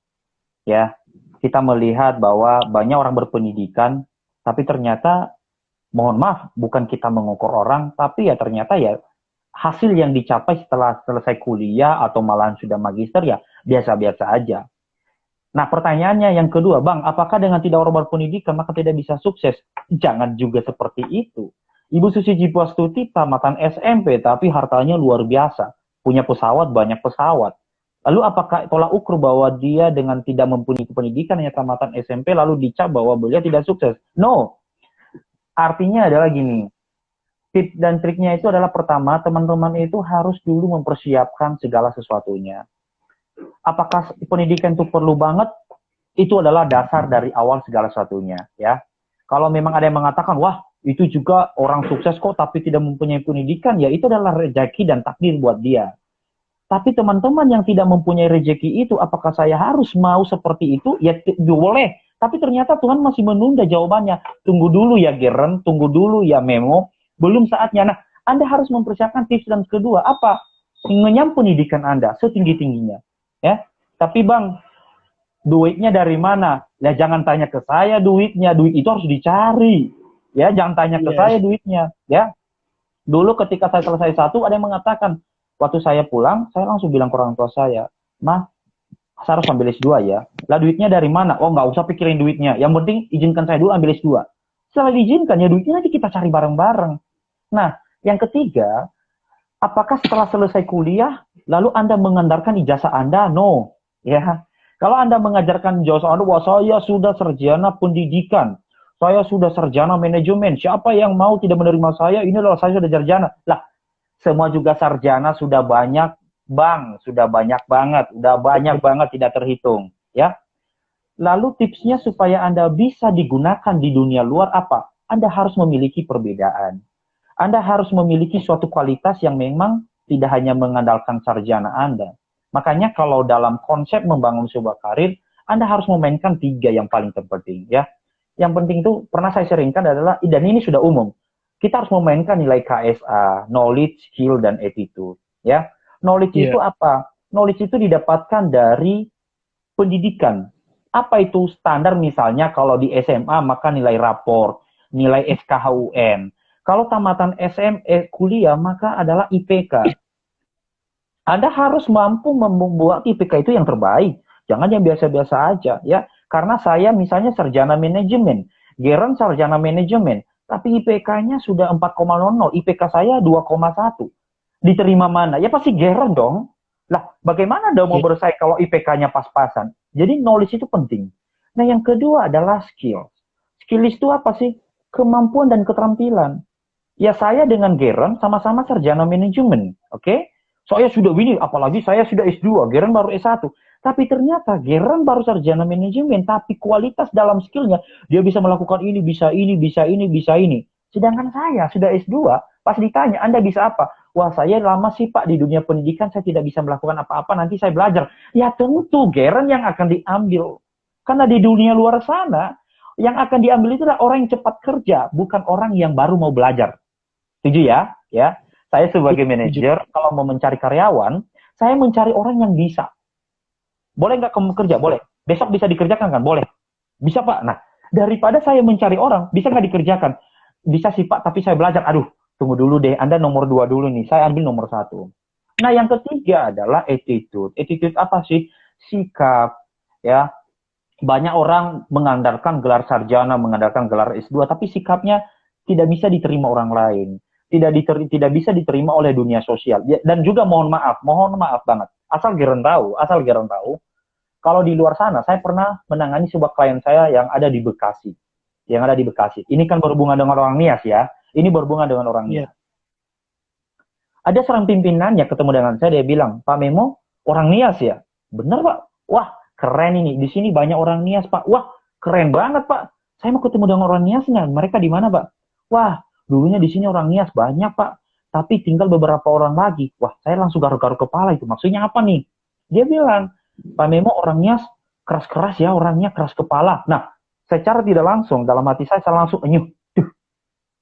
Ya, kita melihat bahwa banyak orang berpendidikan, tapi ternyata, mohon maaf, bukan kita mengukur orang, tapi ya ternyata ya hasil yang dicapai setelah selesai kuliah atau malahan sudah magister ya biasa-biasa aja. Nah, pertanyaannya yang kedua, Bang, apakah dengan tidak orang berpendidikan maka tidak bisa sukses? Jangan juga seperti itu. Ibu Susi Jipuastuti tamatan SMP, tapi hartanya luar biasa. Punya pesawat, banyak pesawat. Lalu apakah tolak ukur bahwa dia dengan tidak mempunyai pendidikan hanya tamatan SMP, lalu dicap bahwa beliau tidak sukses? No. Artinya adalah gini, tips dan triknya itu adalah pertama, teman-teman itu harus dulu mempersiapkan segala sesuatunya. Apakah pendidikan itu perlu banget? Itu adalah dasar dari awal segala sesuatunya, ya. Kalau memang ada yang mengatakan, wah, itu juga orang sukses kok, tapi tidak mempunyai pendidikan, ya itu adalah rezeki dan takdir buat dia. Tapi teman-teman yang tidak mempunyai rezeki itu, apakah saya harus mau seperti itu? Ya boleh. Tapi ternyata Tuhan masih menunda jawabannya. Tunggu dulu ya Geren, tunggu dulu ya Memo. Belum saatnya. Nah, Anda harus mempersiapkan tips dan kedua. Apa? Mengenyam pendidikan Anda setinggi-tingginya. Ya, tapi Bang, duitnya dari mana? Ya jangan tanya ke saya duitnya, duit itu harus dicari. Ya, jangan tanya ke saya duitnya. Ya, dulu ketika saya selesai satu, ada yang mengatakan, waktu saya pulang, saya langsung bilang ke orang tua saya, Ma, saya harus ambil S2 ya. Lah duitnya dari mana? Oh, nggak usah pikirin duitnya. Yang penting izinkan saya dulu ambil S2. Setelah diizinkan, ya duitnya nanti kita cari bareng-bareng. Nah, yang ketiga, apakah setelah selesai kuliah, lalu Anda mengandalkan ijazah Anda? No. Ya. Kalau Anda mengajarkan ijazah Anda, wah saya sudah sarjana pendidikan, saya sudah sarjana manajemen, siapa yang mau tidak menerima saya, ini loh saya sudah sarjana. Lah, semua juga sarjana sudah banyak, Bang, sudah banyak banget, tidak terhitung. Ya. Lalu tipsnya supaya Anda bisa digunakan di dunia luar apa? Anda harus memiliki perbedaan. Anda harus memiliki suatu kualitas yang memang tidak hanya mengandalkan sarjana Anda. Makanya kalau dalam konsep membangun sebuah karir, Anda harus memainkan 3 yang paling terpenting. Ya. Yang penting itu pernah saya seringkan adalah, dan ini sudah umum, kita harus memainkan nilai KSA, knowledge, skill, dan attitude. Ya, knowledge Iya. itu apa? Knowledge itu didapatkan dari pendidikan. Apa itu standar misalnya kalau di SMA maka nilai rapor, nilai SKHUN. Kalau tamatan SMA kuliah maka adalah IPK. Anda harus mampu membuat IPK itu yang terbaik. Jangan yang biasa-biasa aja ya. Karena saya misalnya sarjana manajemen, Geren sarjana manajemen, tapi IPK-nya sudah 4,00, IPK saya 2,1. Diterima mana? Ya pasti Geren dong. Lah, bagaimana Anda mau Iya. bersaing kalau IPK-nya pas-pasan? Jadi knowledge itu penting. Nah, yang kedua adalah skill. Skill itu apa sih? Kemampuan dan keterampilan. Ya saya dengan Geren sama-sama sarjana manajemen, oke? Saya sudah ini, apalagi saya sudah S2, Geren baru S1. Tapi ternyata Geren baru sarjana manajemen, tapi kualitas dalam skillnya, dia bisa melakukan ini, bisa ini, bisa ini, bisa ini. Sedangkan saya sudah S2, pas ditanya, Anda bisa apa? Wah, saya lama sih Pak di dunia pendidikan, saya tidak bisa melakukan apa-apa, nanti saya belajar. Ya tentu Geren yang akan diambil. Karena di dunia luar sana, yang akan diambil itu adalah orang yang cepat kerja, bukan orang yang baru mau belajar. Setuju ya? Ya. Saya sebagai Setuju. manajer, kalau mau mencari karyawan, saya mencari orang yang bisa. Boleh nggak kamu kerja? Boleh. Besok bisa dikerjakan kan? Boleh. Bisa Pak. Nah, daripada saya mencari orang, bisa nggak dikerjakan? Bisa sih Pak, tapi saya belajar. Aduh, tunggu dulu deh. Anda nomor 2 dulu nih. Saya ambil nomor 1. Nah, yang ketiga adalah attitude. Attitude apa sih? Sikap. Ya. Banyak orang mengandalkan gelar sarjana, mengandalkan gelar S2, tapi sikapnya tidak bisa diterima orang lain. Tidak bisa diterima oleh dunia sosial. Dan juga mohon maaf banget. Asal Geren tahu, kalau di luar sana, saya pernah menangani sebuah klien saya yang ada di Bekasi. Ini kan berhubungan dengan orang Nias ya. Ini berhubungan dengan orang Iya. Nias. Ada seorang pimpinannya ketemu dengan saya, dia bilang, Pak Memo, orang Nias ya? Benar Pak. Wah, keren ini. Di sini banyak orang Nias Pak. Wah, keren banget Pak. Saya mau ketemu dengan orang Niasnya. Mereka di mana Pak? Wah, dulunya di sini orang Nias banyak Pak. Tapi tinggal beberapa orang lagi. Wah, saya langsung garuk-garuk kepala itu. Maksudnya apa nih? Dia bilang, Pak Memo orang Nias keras-keras ya, orangnya keras kepala. Nah, secara tidak langsung, dalam hati saya langsung enyuh.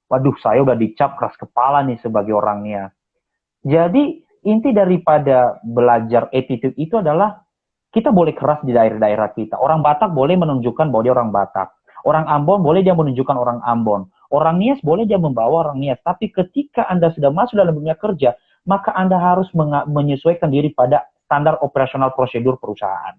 Waduh, saya udah dicap keras kepala nih sebagai orang Nias. Jadi inti daripada belajar attitude itu adalah kita boleh keras di daerah-daerah kita. Orang Batak boleh menunjukkan bahwa dia orang Batak. Orang Ambon boleh dia menunjukkan orang Ambon. Orang Nias boleh dia membawa orang Nias. Tapi ketika Anda sudah masuk dalam dunia kerja, maka Anda harus menyesuaikan diri pada standar operasional prosedur perusahaan.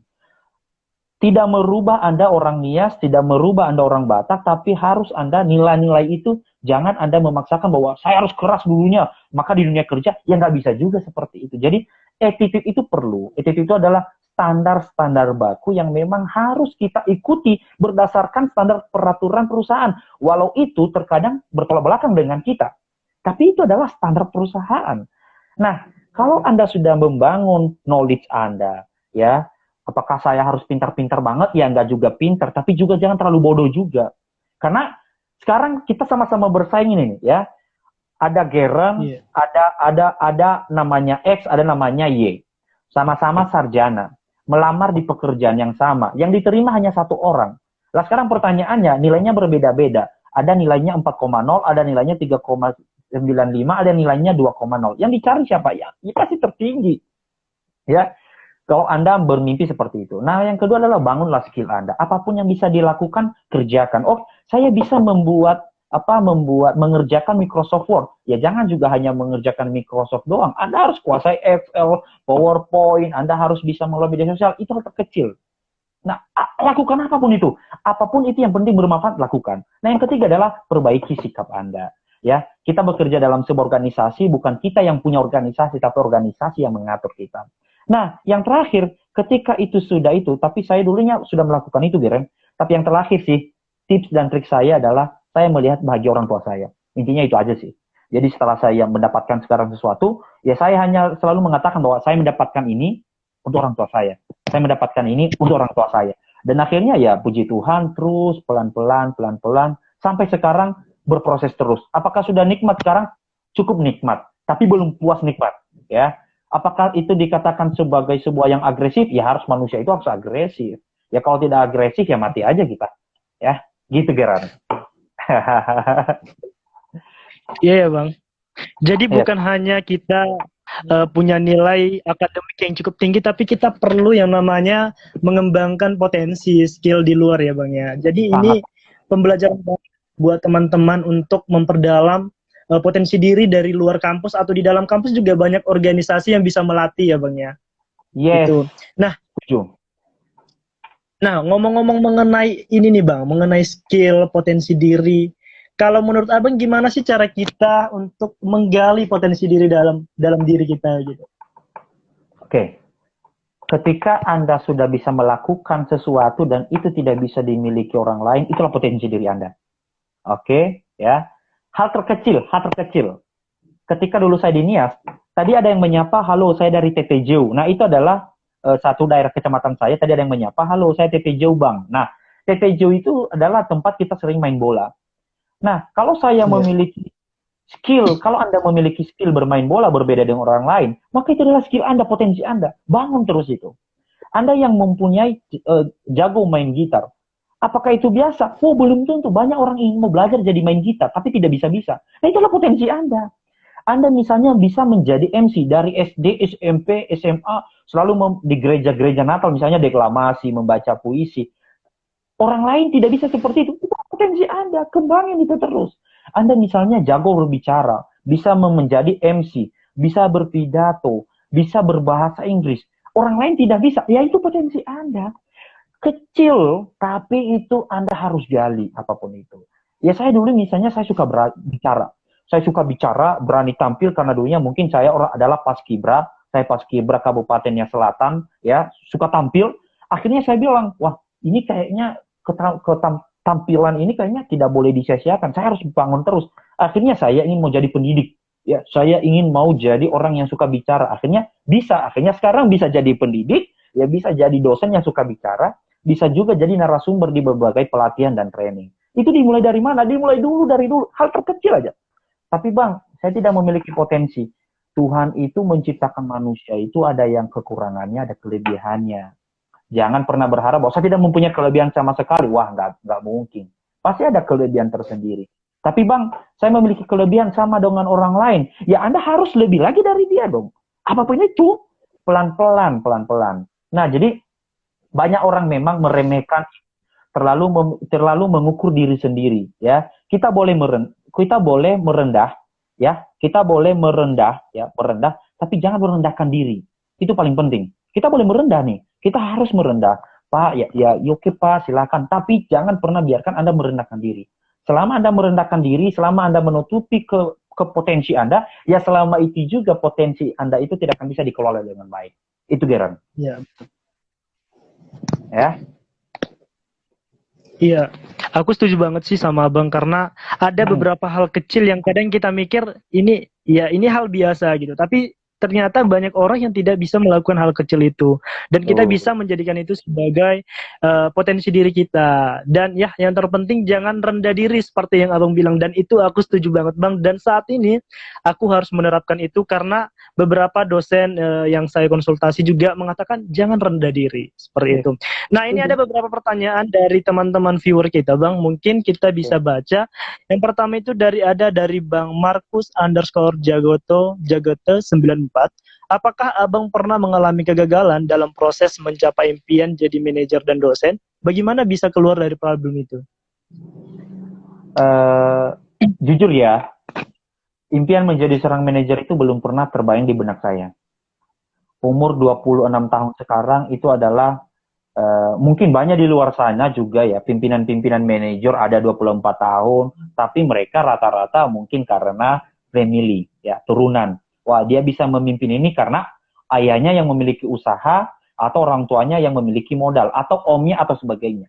Tidak merubah Anda orang Nias, tidak merubah Anda orang Batak, tapi harus Anda nilai-nilai itu, jangan Anda memaksakan bahwa saya harus keras dulunya, maka di dunia kerja, ya nggak bisa juga seperti itu. Jadi, attitude itu perlu. Attitude itu adalah standar-standar baku yang memang harus kita ikuti berdasarkan standar peraturan perusahaan. Walau itu terkadang bertolak belakang dengan kita. Tapi itu adalah standar perusahaan. Nah, kalau Anda sudah membangun knowledge Anda, ya, apakah saya harus pintar-pintar banget? Ya, nggak juga pintar, tapi juga jangan terlalu bodoh juga. Karena sekarang kita sama-sama bersaing ini nih, ya. Ada Geren, Iya. ada namanya X, ada namanya Y. Sama-sama sarjana, melamar di pekerjaan yang sama. Yang diterima hanya satu orang. Lah sekarang pertanyaannya, nilainya berbeda-beda. Ada nilainya 4,0, ada nilainya 3,95, ada nilainya 2,0. Yang dicari siapa ya? Ya pasti tertinggi. Ya, kalau Anda bermimpi seperti itu. Nah, yang kedua adalah bangunlah skill Anda. Apapun yang bisa dilakukan, kerjakan. Oh, saya bisa mengerjakan Microsoft Word. Ya, jangan juga hanya mengerjakan Microsoft doang. Anda harus kuasai Excel, PowerPoint, Anda harus bisa melalui media sosial. Itu hal terkecil. Nah, lakukan apapun itu. Apapun itu yang penting bermanfaat, lakukan. Nah, yang ketiga adalah perbaiki sikap Anda. Ya, kita bekerja dalam sebuah organisasi, bukan kita yang punya organisasi, tapi organisasi yang mengatur kita. Nah, yang terakhir, ketika itu sudah itu, tapi saya dulunya sudah melakukan itu, Geren. Tapi yang terakhir sih, tips dan trik saya adalah, saya melihat bahagia orang tua saya. Intinya itu aja sih. Jadi setelah saya mendapatkan sekarang sesuatu, ya saya hanya selalu mengatakan bahwa saya mendapatkan ini untuk orang tua saya. Saya mendapatkan ini untuk orang tua saya. Dan akhirnya ya puji Tuhan terus pelan-pelan, sampai sekarang berproses terus. Apakah sudah nikmat sekarang? Cukup nikmat, tapi belum puas nikmat. Ya, apakah itu dikatakan sebagai sebuah yang agresif? Ya harus manusia itu harus agresif. Ya kalau tidak agresif ya mati aja kita. Ya, Gitu, Geran. Iya ya Bang. Jadi Ya, bukan hanya kita punya nilai akademik yang cukup tinggi, tapi kita perlu yang namanya mengembangkan potensi skill di luar ya Bang ya. Jadi ini sangat. pembelajaran buat teman-teman untuk memperdalam potensi diri dari luar kampus atau di dalam kampus juga banyak organisasi yang bisa melatih ya Bang ya. Yes, Itu. Nah, setuju. ngomong-ngomong mengenai ini nih Bang, mengenai skill, potensi diri. Kalau menurut Abang gimana sih cara kita untuk menggali potensi diri dalam diri kita gitu? Oke. Ketika Anda sudah bisa melakukan sesuatu dan itu tidak bisa dimiliki orang lain, itulah potensi diri Anda. Oke, ya. Hal terkecil, hal terkecil. Ketika dulu saya di Nias, tadi ada yang menyapa, halo saya dari TPJU. Nah, itu adalah satu daerah kecamatan saya, tadi ada yang menyapa, halo saya TPJU Bang. Nah, TPJU itu adalah tempat kita sering main bola. Nah, kalau saya Iya. memiliki skill, kalau Anda memiliki skill bermain bola berbeda dengan orang lain, maka itu adalah skill Anda, potensi Anda. Bangun terus itu. Anda yang mempunyai jago main gitar, apakah itu biasa? Oh, belum tentu. Banyak orang ingin mau belajar jadi main gitar, tapi tidak bisa-bisa. Nah, itulah potensi Anda. Anda misalnya bisa menjadi MC dari SD, SMP, SMA, selalu di gereja-gereja Natal, misalnya deklamasi, membaca puisi. Orang lain tidak bisa seperti itu. Itu potensi Anda. Kembangin itu terus. Anda misalnya jago berbicara, bisa menjadi MC, bisa berpidato, bisa berbahasa Inggris. Orang lain tidak bisa. Ya itu potensi Anda. Kecil, tapi itu Anda harus gali apapun itu. Ya saya dulu misalnya saya suka bicara. Saya suka bicara, berani tampil karena dulunya mungkin saya adalah paskibra. Saya paskibra Kabupatennya Selatan, ya suka tampil. Akhirnya saya bilang, wah ini kayaknya tampilan ini kayaknya tidak boleh disia-siakan. Saya harus bangun terus. Akhirnya saya ingin mau jadi pendidik. Ya, saya ingin mau jadi orang yang suka bicara. Akhirnya bisa. Akhirnya sekarang bisa jadi pendidik, ya bisa jadi dosen yang suka bicara, bisa juga jadi narasumber di berbagai pelatihan dan training. Itu dimulai dari mana? Dimulai dari dulu. Hal terkecil aja. Tapi Bang, saya tidak memiliki potensi. Tuhan itu menciptakan manusia itu ada yang kekurangannya, ada kelebihannya. Jangan pernah berharap bahwa saya tidak mempunyai kelebihan sama sekali. Wah, nggak mungkin. Pasti ada kelebihan tersendiri. Tapi Bang, saya memiliki kelebihan sama dengan orang lain. Ya Anda harus lebih lagi dari dia dong. Apapun itu, pelan-pelan, pelan-pelan. Nah, jadi banyak orang memang meremehkan, terlalu mengukur diri sendiri. Ya, kita boleh merendah, ya, kita boleh merendah, tapi jangan merendahkan diri. Itu paling penting. Kita boleh merendah nih, kita harus merendah. Pak, ya oke Pak, silakan. Tapi jangan pernah biarkan Anda merendahkan diri. Selama Anda merendahkan diri, selama Anda menutupi ke potensi Anda, ya selama itu juga potensi Anda itu tidak akan bisa dikelola dengan baik. Itu Geran. Ya. Ya. Iya, aku setuju banget sih sama Abang karena ada beberapa hal kecil yang kadang kita mikir ini hal biasa gitu, tapi ternyata banyak orang yang tidak bisa melakukan hal kecil itu dan kita bisa menjadikan itu sebagai potensi diri kita. Dan ya yang terpenting jangan rendah diri seperti yang Abang bilang, dan itu aku setuju banget Bang, dan saat ini aku harus menerapkan itu karena beberapa dosen yang saya konsultasi juga mengatakan jangan rendah diri seperti itu. Nah, ini ada beberapa pertanyaan dari teman-teman viewer kita, Bang. Mungkin kita bisa baca. Yang pertama itu dari Bang Markus _Jagote 94. Apakah Abang pernah mengalami kegagalan dalam proses mencapai impian jadi manajer dan dosen? Bagaimana bisa keluar dari problem itu? Jujur ya, impian menjadi seorang manajer itu belum pernah terbayang di benak saya. Umur 26 tahun sekarang itu adalah mungkin banyak di luar sana juga ya, pimpinan-pimpinan manajer ada 24 tahun, tapi mereka rata-rata mungkin karena family, ya, turunan. Wah, dia bisa memimpin ini karena ayahnya yang memiliki usaha, atau orang tuanya yang memiliki modal, atau omnya, atau sebagainya.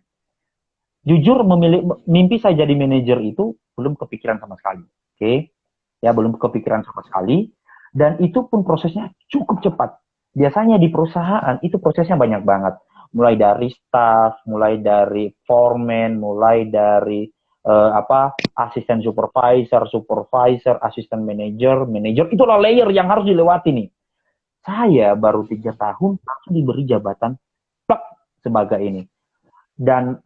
Jujur, mimpi saya jadi manajer itu belum kepikiran sama sekali. Oke? Ya, belum kepikiran sama sekali. Dan itu pun prosesnya cukup cepat. Biasanya di perusahaan itu prosesnya banyak banget. Mulai dari staff, mulai dari foreman, mulai dari asisten supervisor, asisten manager, itulah layer yang harus dilewati nih. Saya baru 3 tahun langsung diberi jabatan plak sebagai ini. Dan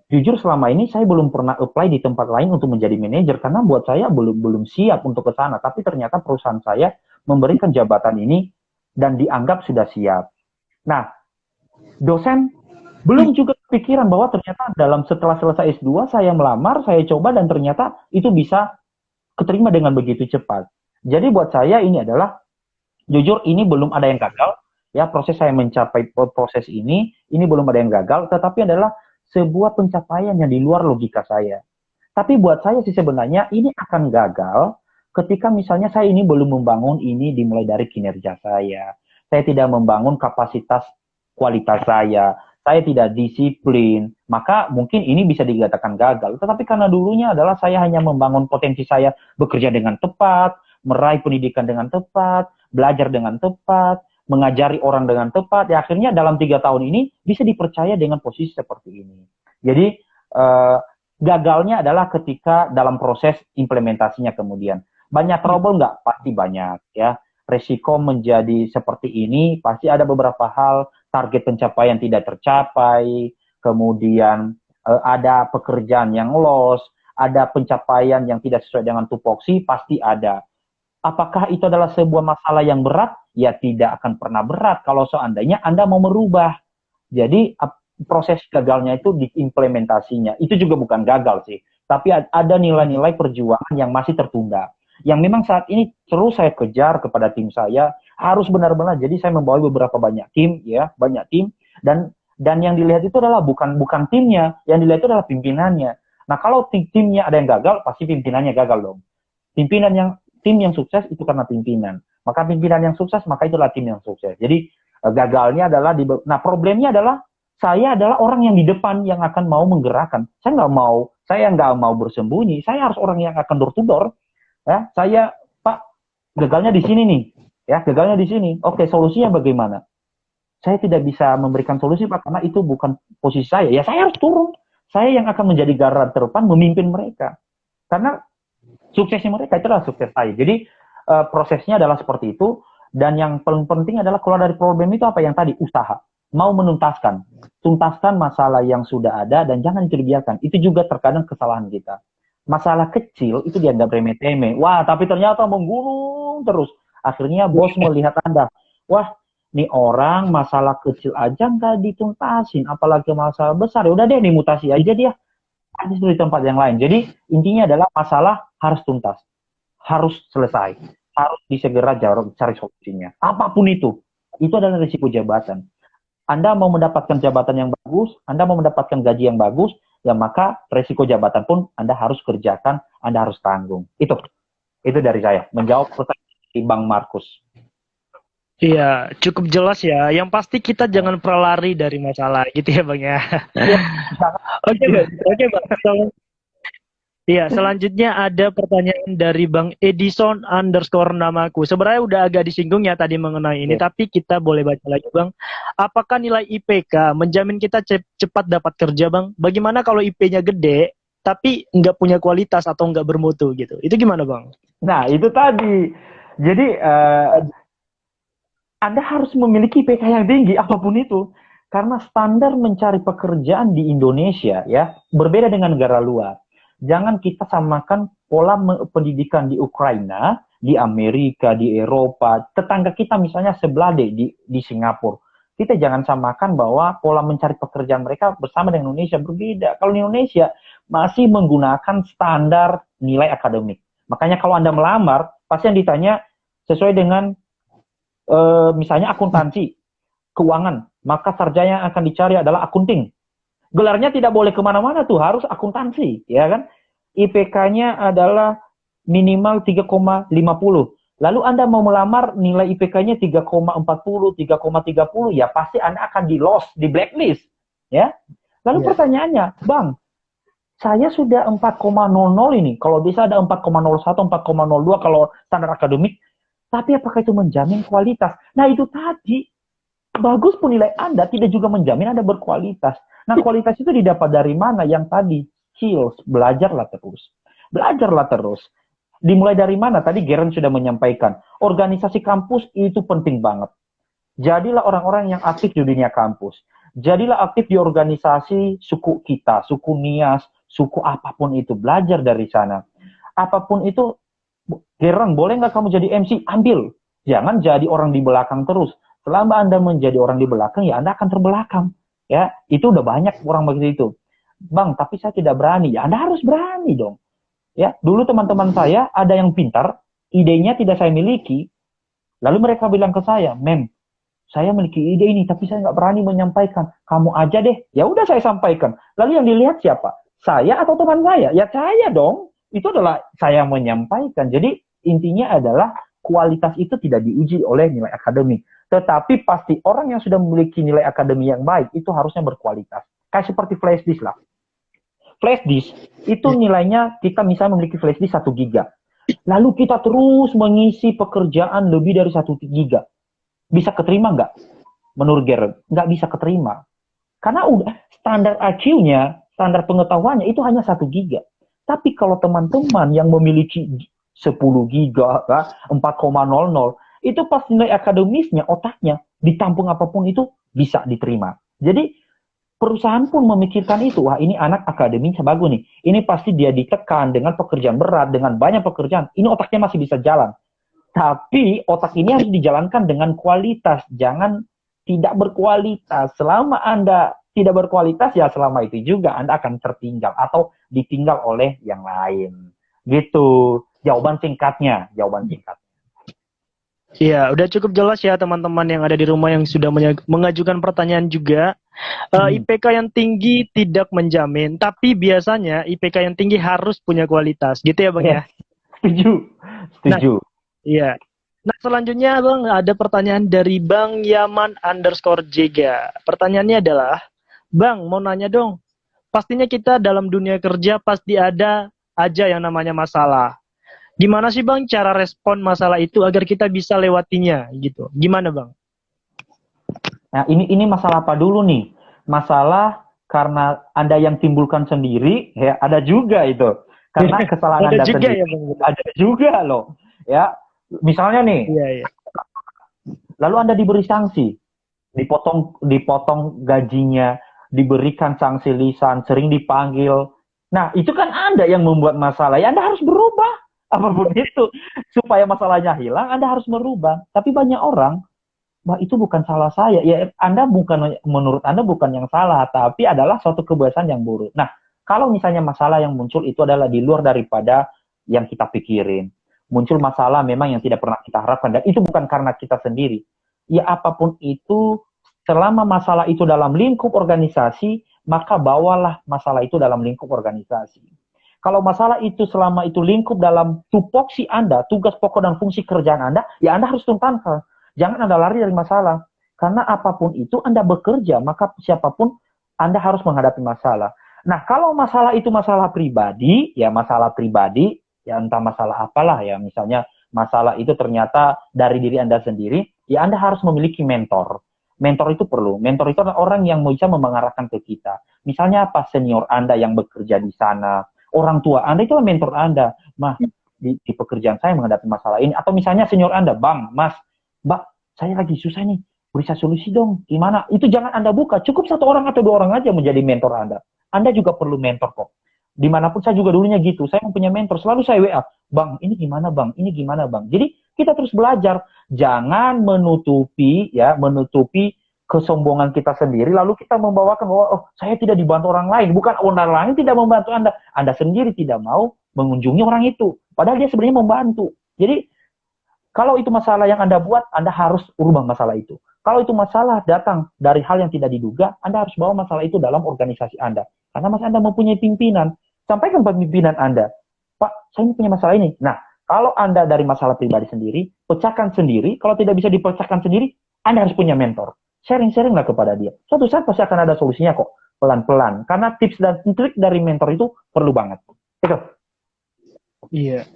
jujur selama ini saya belum pernah apply di tempat lain untuk menjadi manajer karena buat saya belum siap untuk ke sana. Tapi ternyata perusahaan saya memberikan jabatan ini dan dianggap sudah siap. Nah, dosen belum juga kepikiran bahwa ternyata setelah selesai S2 saya melamar, saya coba dan ternyata itu bisa keterima dengan begitu cepat. Jadi buat saya ini adalah jujur ini belum ada yang gagal. Ya, proses saya mencapai proses ini belum ada yang gagal, tetapi adalah sebuah pencapaian yang di luar logika saya. Tapi buat saya sih sebenarnya ini akan gagal ketika misalnya saya ini belum membangun ini dimulai dari kinerja saya. Saya tidak membangun kapasitas kualitas saya tidak disiplin, maka mungkin ini bisa dikatakan gagal. Tetapi karena dulunya adalah saya hanya membangun potensi saya bekerja dengan tepat, meraih pendidikan dengan tepat, belajar dengan tepat, mengajari orang dengan tepat, ya akhirnya dalam 3 tahun ini bisa dipercaya dengan posisi seperti ini. Jadi gagalnya adalah ketika dalam proses implementasinya kemudian. Banyak trouble nggak? Pasti banyak ya. Resiko menjadi seperti ini, pasti ada beberapa hal, target pencapaian tidak tercapai, kemudian ada pekerjaan yang loss, ada pencapaian yang tidak sesuai dengan tupoksi, pasti ada. Apakah itu adalah sebuah masalah yang berat? Ya tidak akan pernah berat kalau seandainya Anda mau merubah. Jadi proses gagalnya itu di implementasinya. Itu juga bukan gagal sih. Tapi ada nilai-nilai perjuangan yang masih tertunda. Yang memang saat ini terus saya kejar kepada tim saya. Harus benar-benar. Jadi saya membawa beberapa banyak tim. Dan yang dilihat itu adalah bukan timnya. Yang dilihat itu adalah pimpinannya. Nah kalau timnya ada yang gagal, pasti pimpinannya gagal dong. Tim yang sukses itu karena pimpinan. Maka pimpinan yang sukses, maka itulah tim yang sukses. Jadi gagalnya adalah problemnya adalah saya adalah orang yang di depan yang akan mau menggerakkan. Saya nggak mau bersembunyi. Saya harus orang yang akan door to door. Ya, Pak, gagalnya di sini nih. Ya, gagalnya di sini. Oke, solusinya bagaimana? Saya tidak bisa memberikan solusi Pak karena itu bukan posisi saya. Ya, saya harus turun. Saya yang akan menjadi garda terdepan memimpin mereka. Karena suksesnya mereka itu adalah sukses saya. Jadi prosesnya adalah seperti itu. Dan yang paling penting adalah keluar dari problem itu apa yang tadi? Usaha. Mau menuntaskan. Tuntaskan masalah yang sudah ada dan jangan dibiarkan. Itu juga terkadang kesalahan kita. Masalah kecil itu dianggap remeh-temeh. Wah, tapi ternyata menggunung terus. Akhirnya bos melihat Anda. Wah, nih orang masalah kecil aja nggak dituntasin. Apalagi masalah besar. Ya udah deh, nih mutasi aja dia. Ada di tempat yang lain. Jadi intinya adalah masalah harus tuntas. Harus selesai. Harus disegera cari solusinya. Apapun itu. Itu adalah risiko jabatan. Anda mau mendapatkan jabatan yang bagus, Anda mau mendapatkan gaji yang bagus, ya maka risiko jabatan pun Anda harus kerjakan, Anda harus tanggung. Itu dari saya. Menjawab pertanyaan Bang Markus. Iya, cukup jelas ya. Yang pasti kita jangan pernah lari dari masalah, gitu ya Bang ya. Oke Bang. Iya, selanjutnya ada pertanyaan dari Bang Edison _namaku. Sebenarnya udah agak disinggung ya tadi mengenai ini, tapi kita boleh baca lagi Bang. Apakah nilai IPK menjamin kita cepat dapat kerja Bang? Bagaimana kalau IP-nya gede, tapi nggak punya kualitas atau nggak bermutu gitu? Itu gimana Bang? Nah, itu tadi. Jadi, Anda harus memiliki IPK yang tinggi, apapun itu. Karena standar mencari pekerjaan di Indonesia ya berbeda dengan negara luar. Jangan kita samakan pola pendidikan di Ukraina, di Amerika, di Eropa, tetangga kita misalnya sebelah di Singapura. Kita jangan samakan bahwa pola mencari pekerjaan mereka bersama dengan Indonesia berbeda. Kalau di Indonesia masih menggunakan standar nilai akademik. Makanya kalau Anda melamar, pasti yang ditanya sesuai dengan misalnya akuntansi, keuangan, maka sarjana yang akan dicari adalah akunting. Gelarnya tidak boleh kemana-mana tuh, harus akuntansi, ya kan? IPK-nya adalah minimal 3,50. Lalu Anda mau melamar nilai IPK-nya 3,40, 3,30, ya pasti Anda akan di blacklist, ya. Lalu pertanyaannya, Bang, saya sudah 4,00 ini, kalau bisa ada 4,01, 4,02 kalau standar akademik, tapi apakah itu menjamin kualitas? Nah itu tadi, bagus pun nilai Anda tidak juga menjamin Anda berkualitas. Nah, kualitas itu didapat dari mana? Yang tadi, skills, belajarlah terus. Belajarlah terus. Dimulai dari mana? Tadi Geren sudah menyampaikan. Organisasi kampus itu penting banget. Jadilah orang-orang yang aktif di dunia kampus. Jadilah aktif di organisasi suku kita, suku Nias, suku apapun itu. Belajar dari sana. Apapun itu, Gerang, boleh nggak kamu jadi MC? Ambil. Jangan jadi orang di belakang terus. Selama Anda menjadi orang di belakang, ya Anda akan terbelakang. Ya, itu udah banyak orang begitu. Bang, tapi saya tidak berani. Ya, Anda harus berani dong. Ya, dulu teman-teman saya ada yang pintar, idenya tidak saya miliki. Lalu mereka bilang ke saya, Mem, saya memiliki ide ini, tapi saya nggak berani menyampaikan. Kamu aja deh. Ya udah saya sampaikan. Lalu yang dilihat siapa? Saya atau teman saya? Ya saya dong. Itu adalah saya menyampaikan. Jadi intinya adalah kualitas itu tidak diuji oleh nilai akademik. Tetapi pasti orang yang sudah memiliki nilai akademik yang baik, itu harusnya berkualitas. Kayak seperti flash disk lah. Flash disk, itu nilainya kita misalnya memiliki flash disk 1 giga. Lalu kita terus mengisi pekerjaan lebih dari 1 giga. Bisa keterima nggak? Menurut Gerard, nggak bisa keterima. Karena udah standar IQ-nya, standar pengetahuannya itu hanya 1 giga. Tapi kalau teman-teman yang memiliki 10 giga, 4,00, itu pas nilai akademisnya, otaknya, ditampung apapun itu bisa diterima. Jadi perusahaan pun memikirkan itu, wah ini anak akademiknya bagus nih. Ini pasti dia ditekan dengan pekerjaan berat, dengan banyak pekerjaan. Ini otaknya masih bisa jalan. Tapi otak ini harus dijalankan dengan kualitas, jangan tidak berkualitas. Selama Anda tidak berkualitas, ya selama itu juga Anda akan tertinggal atau ditinggal oleh yang lain. Gitu. Jawaban singkatnya. Iya, udah cukup jelas ya teman-teman yang ada di rumah yang sudah mengajukan pertanyaan juga. IPK yang tinggi tidak menjamin, tapi biasanya IPK yang tinggi harus punya kualitas. Gitu ya Bang ya? Setuju. Nah, iya. Nah, selanjutnya Bang, ada pertanyaan dari Bang Yaman_Jega. Pertanyaannya adalah, Bang, mau nanya dong. Pastinya kita dalam dunia kerja pasti ada aja yang namanya masalah. Gimana sih Bang cara respon masalah itu agar kita bisa lewatinya gitu? Gimana Bang? Nah, ini masalah apa dulu nih? Masalah karena Anda yang timbulkan sendiri, ya ada juga itu. Karena kesalahan Anda juga sendiri, ya, Bang? ada juga loh. Ya, misalnya nih, iya. Lalu Anda diberi sanksi, dipotong gajinya, diberikan sanksi lisan, sering dipanggil. Nah, itu kan Anda yang membuat masalah. Ya, Anda harus berubah. Apapun itu. Supaya masalahnya hilang, Anda harus merubah. Tapi banyak orang, bah itu bukan salah saya. Ya, menurut Anda bukan yang salah, tapi adalah suatu kebiasaan yang buruk. Nah, kalau misalnya masalah yang muncul itu adalah di luar daripada yang kita pikirin. Muncul masalah memang yang tidak pernah kita harapkan, dan itu bukan karena kita sendiri. Ya, apapun itu, selama masalah itu dalam lingkup organisasi, maka bawalah masalah itu dalam lingkup organisasi. Kalau masalah itu selama itu lingkup dalam tupoksi Anda, tugas pokok dan fungsi kerjaan Anda, ya Anda harus tuntaskan. Jangan Anda lari dari masalah. Karena apapun itu Anda bekerja, maka siapapun Anda harus menghadapi masalah. Nah, kalau masalah itu masalah pribadi, ya entah masalah apalah ya, misalnya masalah itu ternyata dari diri Anda sendiri, ya Anda harus memiliki mentor. Mentor itu perlu. Mentor itu adalah orang yang bisa mengarahkan ke kita. Misalnya apa? Senior Anda yang bekerja di sana, orang tua Anda itu mentor Anda. Di pekerjaan saya menghadapi masalah ini. Atau misalnya senior Anda, Bang, Mas, Mbak, saya lagi susah nih. Beri solusi dong. Gimana? Itu jangan Anda buka. Cukup 1 orang atau 2 orang aja menjadi mentor Anda. Anda juga perlu mentor kok. Dimanapun saya juga dulunya gitu. Saya mempunyai mentor. Selalu saya WA. Bang, ini gimana Bang? Ini gimana Bang? Jadi kita terus belajar. Jangan menutupi kesombongan kita sendiri, lalu kita membawakan bahwa saya tidak dibantu orang lain. Bukan orang lain tidak membantu Anda. Anda sendiri tidak mau mengunjungi orang itu. Padahal dia sebenarnya membantu. Jadi, kalau itu masalah yang Anda buat, Anda harus ubah masalah itu. Kalau itu masalah datang dari hal yang tidak diduga, Anda harus bawa masalah itu dalam organisasi Anda. Karena Anda mempunyai pimpinan. Sampaikan ke pimpinan Anda, Pak, saya punya masalah ini. Nah, kalau Anda dari masalah pribadi sendiri, pecahkan sendiri. Kalau tidak bisa dipecahkan sendiri, Anda harus punya mentor. Sharing-sharinglah kepada dia. Suatu saat pasti akan ada solusinya kok. Pelan-pelan. Karena tips dan trik dari mentor itu perlu banget. Itu. Iya.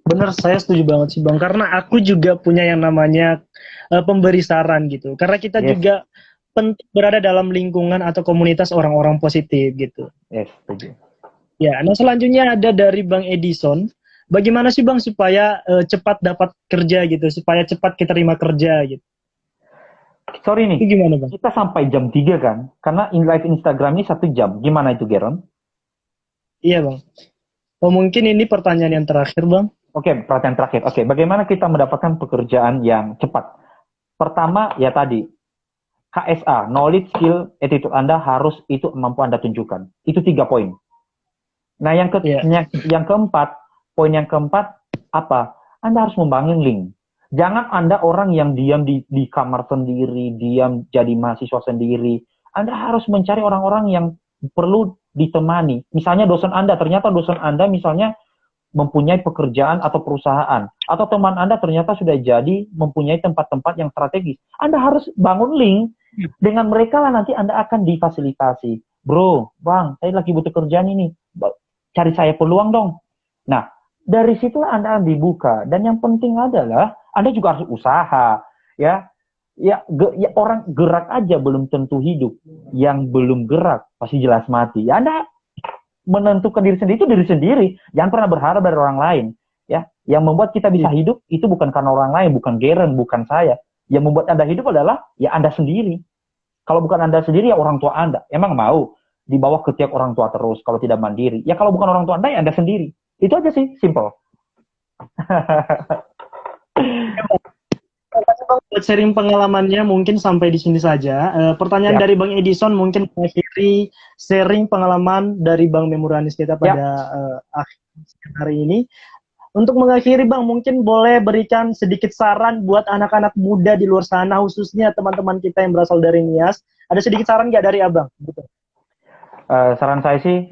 Benar, saya setuju banget sih Bang. Karena aku juga punya yang namanya pemberi saran gitu. Karena kita juga penting berada dalam lingkungan atau komunitas orang-orang positif gitu. Yes, setuju. Ya, nah selanjutnya ada dari Bang Edison. Bagaimana sih Bang supaya cepat dapat kerja gitu, supaya cepat kita terima kerja gitu? Sorry nih, Itu gimana bang? kita sampai jam 3 kan? Karena in live Instagram ini 1 jam. Gimana itu, Geron? Iya bang. Oh mungkin ini pertanyaan yang terakhir bang. Oke, pertanyaan terakhir. Oke, bagaimana kita mendapatkan pekerjaan yang cepat? Pertama, ya tadi, KSA, knowledge, skill, attitude Anda harus itu mampu Anda tunjukkan. Itu 3 poin. Nah, Iya. yang keempat, poin yang keempat, apa? Anda harus membangun link. Jangan Anda orang yang diam di kamar sendiri, diam jadi mahasiswa sendiri. Anda harus mencari orang-orang yang perlu ditemani. Misalnya dosen Anda, ternyata dosen Anda misalnya mempunyai pekerjaan atau perusahaan. Atau teman Anda ternyata sudah jadi mempunyai tempat-tempat yang strategis. Anda harus bangun link. Dengan mereka lah nanti Anda akan difasilitasi. Bro, bang, saya lagi butuh kerjaan ini. Cari saya peluang dong. Nah, dari situlah Anda dibuka. Dan yang penting adalah Anda juga harus usaha. Ya, ya orang gerak aja belum tentu hidup. Yang belum gerak pasti jelas mati. Ya, Anda menentukan diri sendiri itu diri sendiri. Jangan pernah berharap dari orang lain. Ya, yang membuat kita bisa hidup itu bukan karena orang lain, bukan Geren, bukan saya. Yang membuat Anda hidup adalah ya Anda sendiri. Kalau bukan Anda sendiri ya orang tua Anda. Emang mau di bawah ketiak orang tua terus kalau tidak mandiri. Ya kalau bukan orang tua Anda ya Anda sendiri. Itu aja sih, simple. Terima kasih Bang buat sharing pengalamannya, mungkin sampai di sini saja. Pertanyaan Siap. dari Bang Edison mungkin mengakhiri sharing pengalaman dari Bang Memuranis kita Siap. pada akhir hari ini. Untuk mengakhiri Bang, mungkin boleh berikan sedikit saran buat anak-anak muda di luar sana, khususnya teman-teman kita yang berasal dari Nias. Ada sedikit saran nggak dari Abang? Gitu. Saran saya sih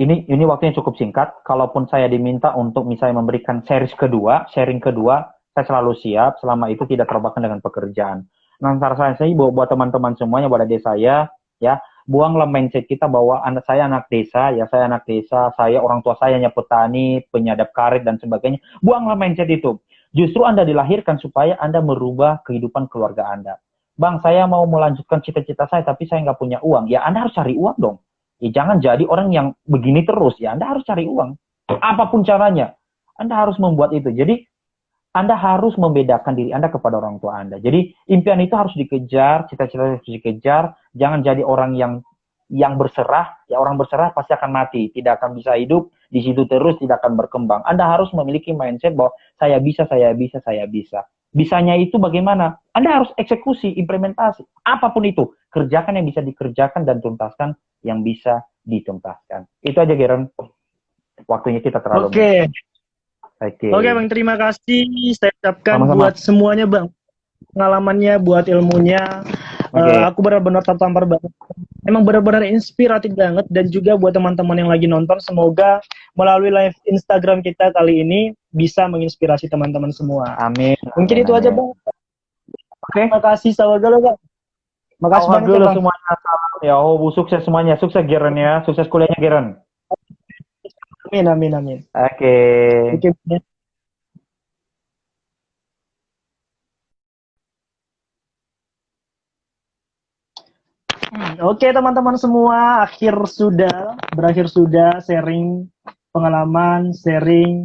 ini waktunya cukup singkat. Kalaupun saya diminta untuk misalnya memberikan sharing kedua, saya selalu siap selama itu tidak terbakan dengan pekerjaan. Nah, saran saya buat teman-teman semuanya, buat adik saya, ya, buanglah mindset kita bahwa saya anak desa, ya saya anak desa, saya orang tua saya hanya petani, penyadap karet dan sebagainya. Buanglah mindset itu. Justru Anda dilahirkan supaya Anda merubah kehidupan keluarga Anda. Bang, saya mau melanjutkan cita-cita saya, tapi saya nggak punya uang. Ya, Anda harus cari uang dong. Ya, jangan jadi orang yang begini terus. Ya, Anda harus cari uang. Apapun caranya. Anda harus membuat itu. Jadi, Anda harus membedakan diri Anda kepada orang tua Anda. Jadi, impian itu harus dikejar, cita-cita harus dikejar. Jangan jadi orang yang berserah. Ya, orang berserah pasti akan mati. Tidak akan bisa hidup di situ terus, tidak akan berkembang. Anda harus memiliki mindset bahwa saya bisa, saya bisa, saya bisa. Bisanya itu bagaimana? Anda harus eksekusi, implementasi. Apapun itu. Kerjakan yang bisa dikerjakan dan tuntaskan yang bisa dituntaskan. Itu aja, Geren. Waktunya kita terlalu Oke, oke Oke. Bang, terima kasih. Saya ucapkan Sama-sama. buat semuanya Bang. Pengalamannya, buat ilmunya. Oke. Aku benar-benar tertampar banget. Emang benar-benar inspiratif banget, dan juga buat teman-teman yang lagi nonton, semoga melalui live Instagram kita kali ini bisa menginspirasi teman-teman semua. Amin, Mungkin amin, itu aja amin. Bang. Terima Oke. kasih Sawagalo Bang. Makasih Alhamdulillah banyak ya dulu Bang. semuanya. Salam ya. Oh, sukses semuanya. Sukses, Geren ya. Sukses kuliahnya, Geren. Amin, amin, amin. Oke. Oke. Oke teman-teman semua, berakhir sudah sharing pengalaman, sharing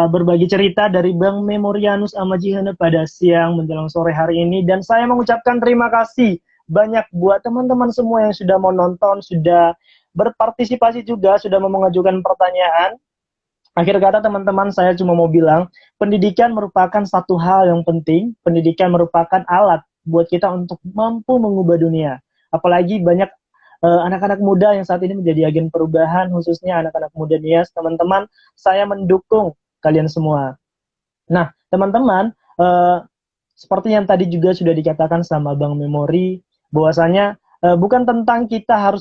berbagi cerita dari Bang Memorianus Amajihana pada siang menjelang sore hari ini, dan saya mengucapkan terima kasih banyak buat teman-teman semua yang sudah mau nonton, sudah berpartisipasi juga, sudah mau mengajukan pertanyaan. Akhir kata teman-teman, saya cuma mau bilang, pendidikan merupakan satu hal yang penting. Pendidikan merupakan alat buat kita untuk mampu mengubah dunia. Apalagi banyak anak-anak muda yang saat ini menjadi agen perubahan, khususnya anak-anak muda Nias. Teman-teman, saya mendukung kalian semua. Nah, teman-teman, seperti yang tadi juga sudah dikatakan sama Bang Memori, bahwasanya bukan tentang kita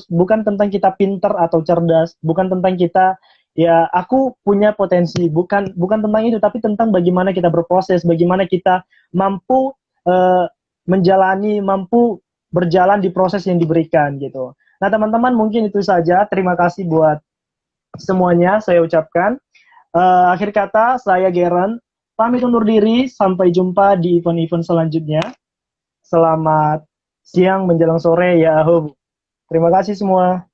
pinter atau cerdas, bukan tentang kita ya aku punya potensi, bukan tentang itu, tapi tentang bagaimana kita berproses, bagaimana kita mampu uh, mampu berjalan di proses yang diberikan gitu. Nah, teman-teman, mungkin itu saja. Terima kasih buat semuanya saya ucapkan. Akhir kata, saya Geren, pamit undur diri. Sampai jumpa di event-event selanjutnya. Selamat siang menjelang sore ya. Terima kasih semua.